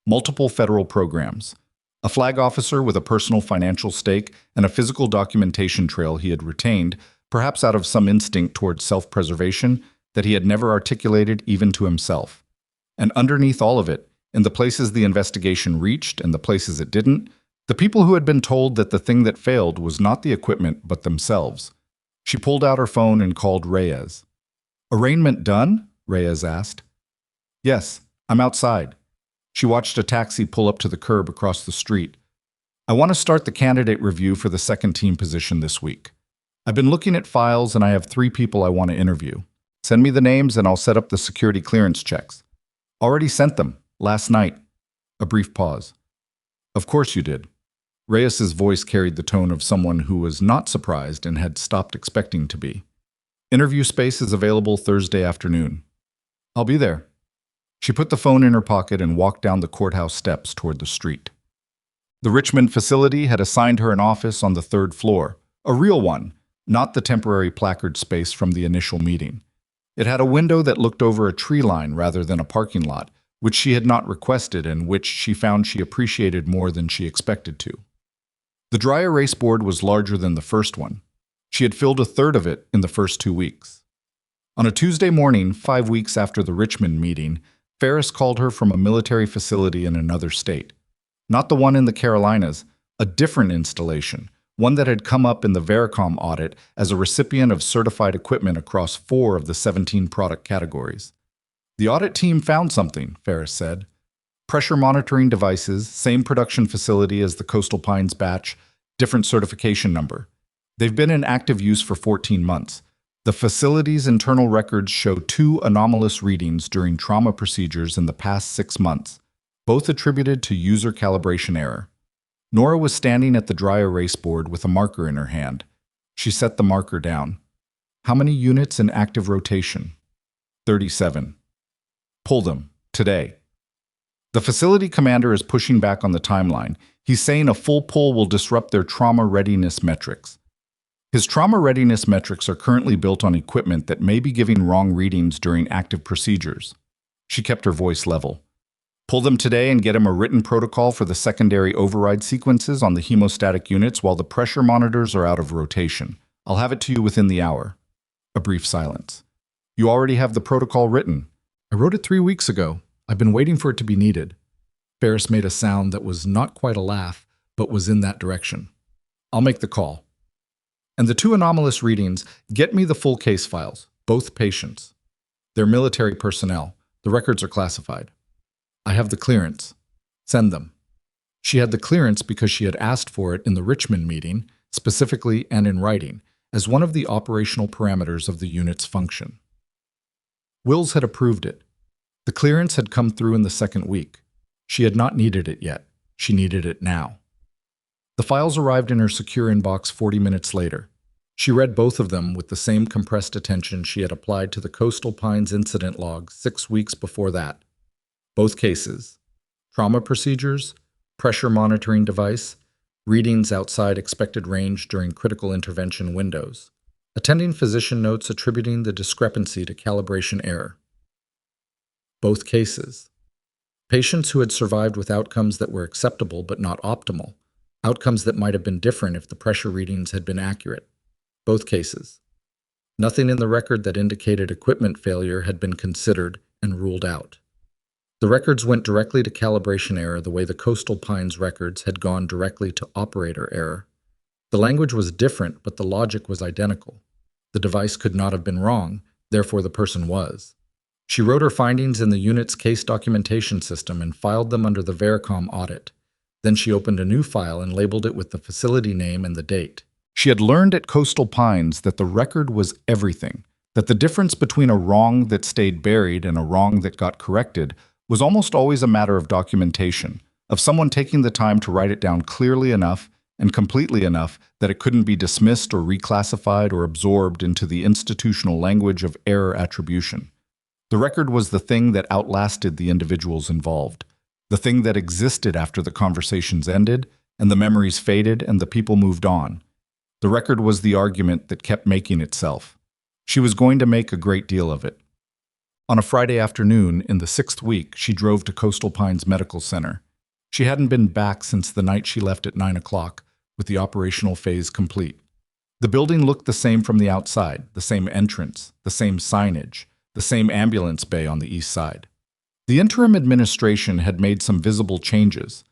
Multiple federal programs. A flag officer with a personal financial stake and a physical documentation trail he had retained, perhaps out of some instinct towards self-preservation that he had never articulated even to himself. And underneath all of it, in the places the investigation reached and the places it didn't, the people who had been told that the thing that failed was not the equipment but themselves. She pulled out her phone and called Reyes. "Arraignment done?" Reyes asked. "Yes, I'm outside." She watched a taxi pull up to the curb across the street. "I want to start the candidate review for the second team position this week. I've been looking at files and I have 3 people I want to interview. Send me the names and I'll set up the security clearance checks." "Already sent them, last night." A brief pause. "Of course you did." Reyes's voice carried the tone of someone who was not surprised and had stopped expecting to be. "Interview space is available Thursday afternoon." "I'll be there." She put the phone in her pocket and walked down the courthouse steps toward the street. The Richmond facility had assigned her an office on the 3rd floor, a real one, not the temporary placard space from the initial meeting. It had a window that looked over a tree line rather than a parking lot, which she had not requested and which she found she appreciated more than she expected to. The dry erase board was larger than the first one. She had filled a third of it in the first 2 weeks. On a Tuesday morning, 5 weeks after the Richmond meeting, Ferris called her from a military facility in another state. Not the one in the Carolinas, a different installation, one that had come up in the Vericom audit as a recipient of certified equipment across 4 of the 17 product categories. "The audit team found something," Ferris said. "Pressure monitoring devices, same production facility as the Coastal Pines batch, different certification number. They've been in active use for 14 months. The facility's internal records show 2 anomalous readings during trauma procedures in the past 6 months, both attributed to user calibration error." Nora was standing at the dry erase board with a marker in her hand. She set the marker down. "How many units in active rotation?" 37. "Pull them, today." The facility commander is pushing back on the timeline. He's saying a full pull will disrupt their trauma readiness metrics. His trauma readiness metrics are currently built on equipment that may be giving wrong readings during active procedures. She kept her voice level. "Pull them today and get him a written protocol for the secondary override sequences on the hemostatic units while the pressure monitors are out of rotation. I'll have it to you within the hour." A brief silence. "You already have the protocol written." "I wrote it 3 weeks ago. I've been waiting for it to be needed." Ferris made a sound that was not quite a laugh, but was in that direction. "I'll make the call. And the 2 anomalous readings, get me the full case files, both patients. They're military personnel. The records are classified." "I have the clearance." "Send them." She had the clearance because she had asked for it in the Richmond meeting, specifically and in writing, as one of the operational parameters of the unit's function. Wills had approved it. The clearance had come through in the 2nd week. She had not needed it yet. She needed it now. The files arrived in her secure inbox 40 minutes later. She read both of them with the same compressed attention she had applied to the Coastal Pines incident log 6 weeks before that. Both cases: trauma procedures, pressure monitoring device, readings outside expected range during critical intervention windows, attending physician notes attributing the discrepancy to calibration error. Both cases: patients who had survived with outcomes that were acceptable but not optimal, outcomes that might have been different if the pressure readings had been accurate. Both cases. Nothing in the record that indicated equipment failure had been considered and ruled out. The records went directly to calibration error the way the Coastal Pines records had gone directly to operator error. The language was different, but the logic was identical. The device could not have been wrong, therefore the person was. She wrote her findings in the unit's case documentation system and filed them under the Vericom audit. Then she opened a new file and labeled it with the facility name and the date. She had learned at Coastal Pines that the record was everything. That the difference between a wrong that stayed buried and a wrong that got corrected was almost always a matter of documentation, of someone taking the time to write it down clearly enough and completely enough that it couldn't be dismissed or reclassified or absorbed into the institutional language of error attribution. The record was the thing that outlasted the individuals involved, the thing that existed after the conversations ended and the memories faded and the people moved on. The record was the argument that kept making itself. She was going to make a great deal of it. On a Friday afternoon, in the 6th week, she drove to Coastal Pines Medical Center. She hadn't been back since the night she left at 9 o'clock, with the operational phase complete. The building looked the same from the outside, the same entrance, the same signage, the same ambulance bay on the east side. The interim administration had made some visible changes.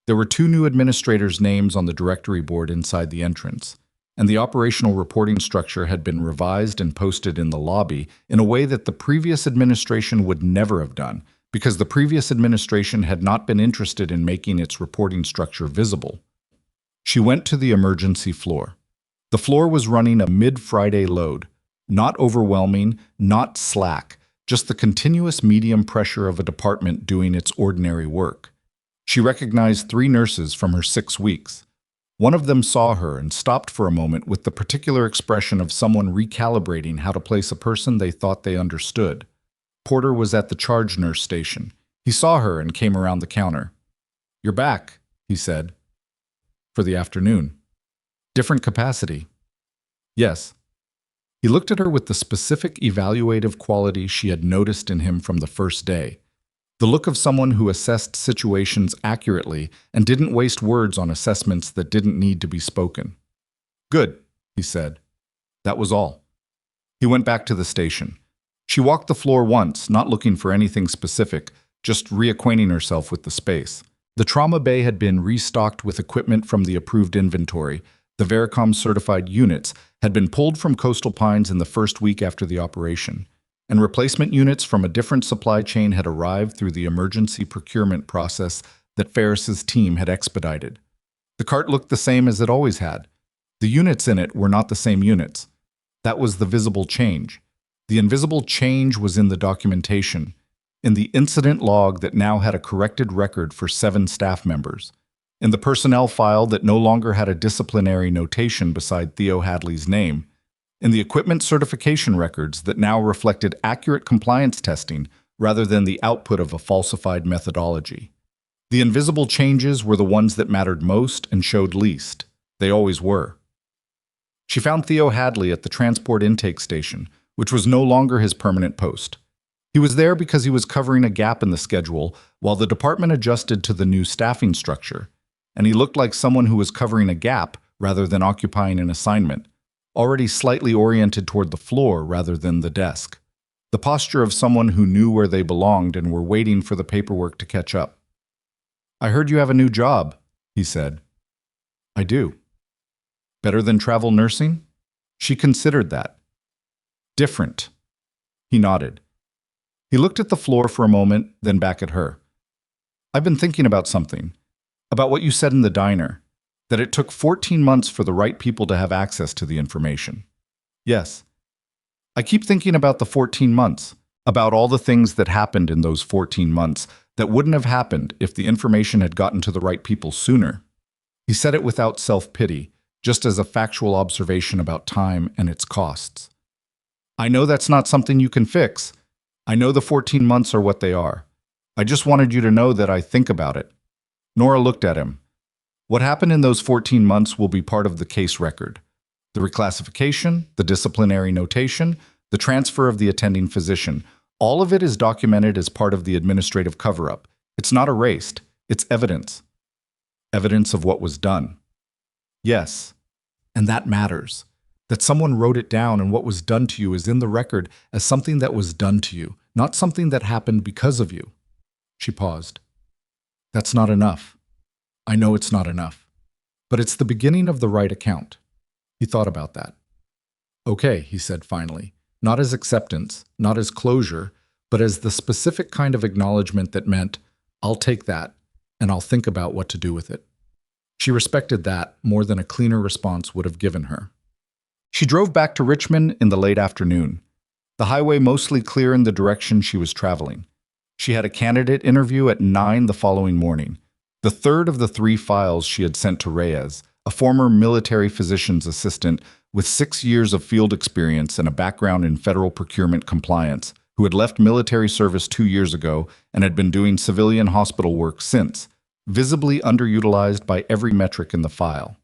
There were 2 new administrators' names on the directory board inside the entrance, and the operational reporting structure had been revised and posted in the lobby in a way that the previous administration would never have done, because the previous administration had not been interested in making its reporting structure visible. She went to the emergency floor. The floor was running a mid-Friday load, not overwhelming, not slack, just the continuous medium pressure of a department doing its ordinary work. She recognized 3 nurses from her 6 weeks. One of them saw her and stopped for a moment with the particular expression of someone recalibrating how to place a person they thought they understood. Porter was at the charge nurse station. He saw her and came around the counter. "You're back," he said. "For the afternoon." "Different capacity." "Yes." He looked at her with the specific evaluative quality she had noticed in him from the first day. The look of someone who assessed situations accurately and didn't waste words on assessments that didn't need to be spoken. "Good," he said. That was all. He went back to the station. She walked the floor once, not looking for anything specific, just reacquainting herself with the space. The trauma bay had been restocked with equipment from the approved inventory. The Vericom-certified units had been pulled from Coastal Pines in the first week after the operation, and replacement units from a different supply chain had arrived through the emergency procurement process that Ferris's team had expedited. The cart looked the same as it always had. The units in it were not the same units. That was the visible change. The invisible change was in the documentation, in the incident log that now had a corrected record for 7 staff members, in the personnel file that no longer had a disciplinary notation beside Theo Hadley's name, in the equipment certification records that now reflected accurate compliance testing rather than the output of a falsified methodology. The invisible changes were the ones that mattered most and showed least. They always were. She found Theo Hadley at the transport intake station, which was no longer his permanent post. He was there because he was covering a gap in the schedule while the department adjusted to the new staffing structure, and he looked like someone who was covering a gap rather than occupying an assignment, already slightly oriented toward the floor rather than the desk. The posture of someone who knew where they belonged and were waiting for the paperwork to catch up. "I heard you have a new job," he said. "I do." "Better than travel nursing?" She considered that. "Different." He nodded. He looked at the floor for a moment, then back at her. "I've been thinking about something, about what you said in the diner, that it took 14 months for the right people to have access to the information." "Yes." "I keep thinking about the 14 months, about all the things that happened in those 14 months that wouldn't have happened if the information had gotten to the right people sooner." He said it without self-pity, just as a factual observation about time and its costs. "I know that's not something you can fix. I know the 14 months are what they are. I just wanted you to know that I think about it." Nora looked at him. "What happened in those 14 months will be part of the case record. The reclassification, the disciplinary notation, the transfer of the attending physician, all of it is documented as part of the administrative cover-up. It's not erased, it's evidence. Evidence of what was done." "Yes, and that matters. That someone wrote it down and what was done to you is in the record as something that was done to you, not something that happened because of you." She paused. "That's not enough. I know it's not enough. But it's the beginning of the right account." He thought about that. "Okay," he said finally, not as acceptance, not as closure, but as the specific kind of acknowledgement that meant, "I'll take that, and I'll think about what to do with it." She respected that more than a cleaner response would have given her. She drove back to Richmond in the late afternoon. The highway mostly clear in the direction she was traveling. She had a candidate interview at 9 the following morning, the third of the 3 files she had sent to Reyes, a former military physician's assistant with 6 years of field experience and a background in federal procurement compliance, who had left military service 2 years ago and had been doing civilian hospital work since, visibly underutilized by every metric in the file.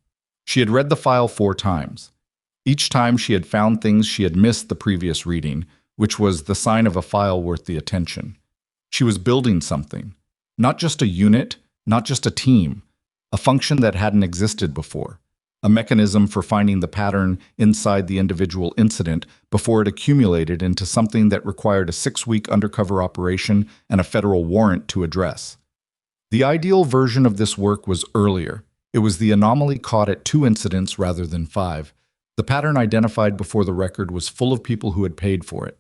She had read the file 4 times. Each time she had found things she had missed the previous reading, which was the sign of a file worth the attention. She was building something. Not just a unit, not just a team, a function that hadn't existed before. A mechanism for finding the pattern inside the individual incident before it accumulated into something that required a 6-week undercover operation and a federal warrant to address. The ideal version of this work was earlier. It was the anomaly caught at 2 incidents rather than 5. The pattern identified before the record was full of people who had paid for it.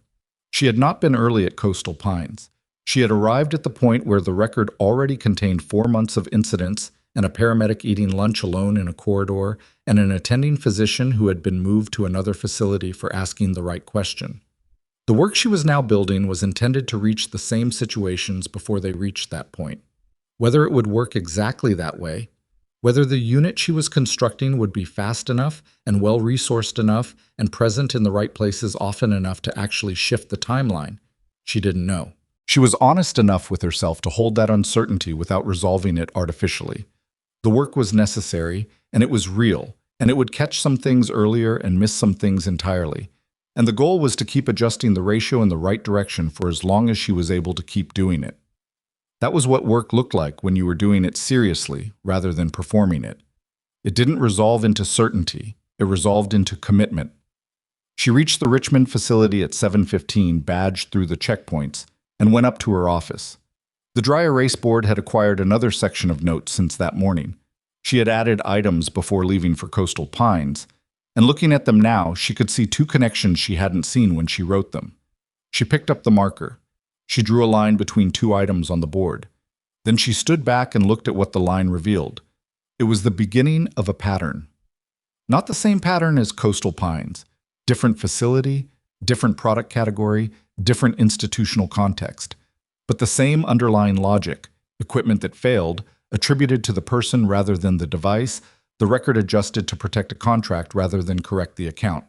She had not been early at Coastal Pines. She had arrived at the point where the record already contained 4 months of incidents and a paramedic eating lunch alone in a corridor and an attending physician who had been moved to another facility for asking the right question. The work she was now building was intended to reach the same situations before they reached that point. Whether it would work exactly that way, whether the unit she was constructing would be fast enough and well-resourced enough and present in the right places often enough to actually shift the timeline, she didn't know. She was honest enough with herself to hold that uncertainty without resolving it artificially. The work was necessary, and it was real, and it would catch some things earlier and miss some things entirely. And the goal was to keep adjusting the ratio in the right direction for as long as she was able to keep doing it. That was what work looked like when you were doing it seriously rather than performing it. It didn't resolve into certainty, it resolved into commitment. She reached the Richmond facility at 7:15, badged through the checkpoints, and went up to her office. The dry erase board had acquired another section of notes since that morning. She had added items before leaving for Coastal Pines, and looking at them now, she could see 2 connections she hadn't seen when she wrote them. She picked up the marker. She drew a line between 2 items on the board. Then she stood back and looked at what the line revealed. It was the beginning of a pattern. Not the same pattern as Coastal Pines. Different facility, different product category, different institutional context. But the same underlying logic, equipment that failed, attributed to the person rather than the device, the record adjusted to protect a contract rather than correct the account.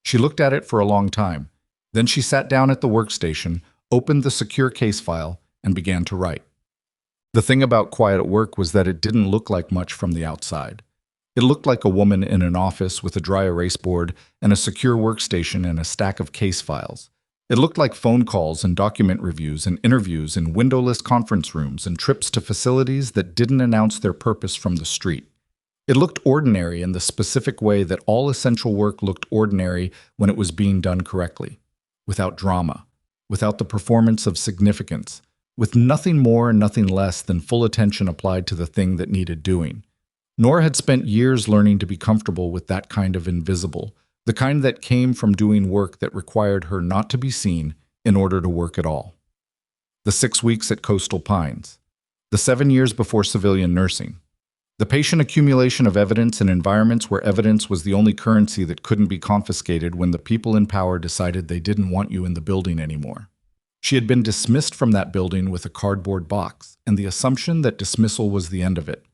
She looked at it for a long time. Then she sat down at the workstation, opened the secure case file, and began to write. The thing about quiet at work was that it didn't look like much from the outside. It looked like a woman in an office with a dry erase board and a secure workstation and a stack of case files. It looked like phone calls and document reviews and interviews in windowless conference rooms and trips to facilities that didn't announce their purpose from the street. It looked ordinary in the specific way that all essential work looked ordinary when it was being done correctly, without drama, without the performance of significance, with nothing more and nothing less than full attention applied to the thing that needed doing. Nora had spent years learning to be comfortable with that kind of invisible, the kind that came from doing work that required her not to be seen in order to work at all. The 6 weeks at Coastal Pines. The 7 years before civilian nursing. The patient accumulation of evidence in environments where evidence was the only currency that couldn't be confiscated when the people in power decided they didn't want you in the building anymore. She had been dismissed from that building with a cardboard box, and the assumption that dismissal was the end of it.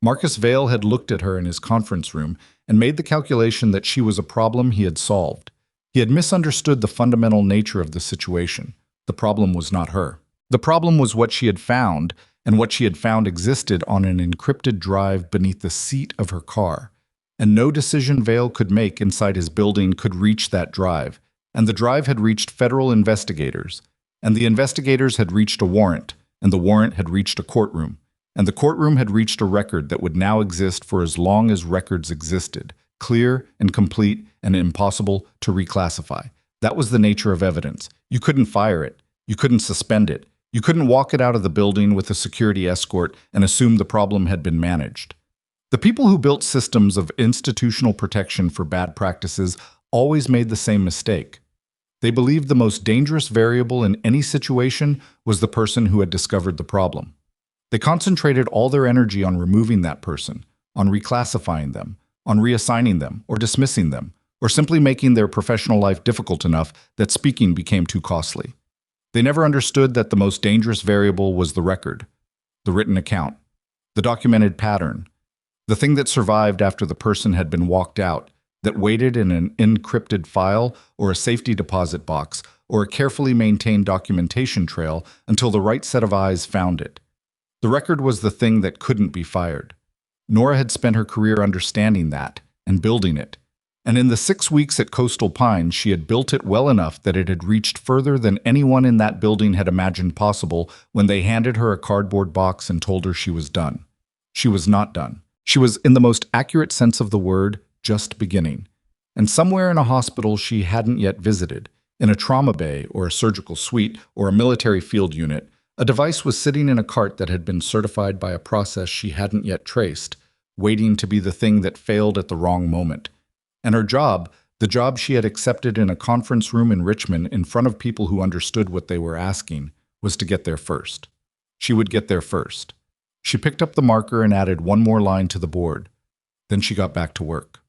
Marcus Vail had looked at her in his conference room and made the calculation that she was a problem he had solved. He had misunderstood the fundamental nature of the situation. The problem was not her. The problem was what she had found, and what she had found existed on an encrypted drive beneath the seat of her car. And no decision Vail could make inside his building could reach that drive. And the drive had reached federal investigators. And the investigators had reached a warrant. And the warrant had reached a courtroom. And the courtroom had reached a record that would now exist for as long as records existed, clear and complete and impossible to reclassify. That was the nature of evidence. You couldn't fire it. You couldn't suspend it. You couldn't walk it out of the building with a security escort and assume the problem had been managed. The people who built systems of institutional protection for bad practices always made the same mistake. They believed the most dangerous variable in any situation was the person who had discovered the problem. They concentrated all their energy on removing that person, on reclassifying them, on reassigning them, or dismissing them, or simply making their professional life difficult enough that speaking became too costly. They never understood that the most dangerous variable was the record, the written account, the documented pattern, the thing that survived after the person had been walked out, that waited in an encrypted file or a safety deposit box or a carefully maintained documentation trail until the right set of eyes found it. The record was the thing that couldn't be fired. Nora had spent her career understanding that and building it. And in the 6 weeks at Coastal Pines, she had built it well enough that it had reached further than anyone in that building had imagined possible when they handed her a cardboard box and told her she was done. She was not done. She was, in the most accurate sense of the word, just beginning. And somewhere in a hospital she hadn't yet visited, in a trauma bay or a surgical suite or a military field unit, a device was sitting in a cart that had been certified by a process she hadn't yet traced, waiting to be the thing that failed at the wrong moment. And her job, the job she had accepted in a conference room in Richmond in front of people who understood what they were asking, was to get there first. She would get there first. She picked up the marker and added one more line to the board. Then she got back to work.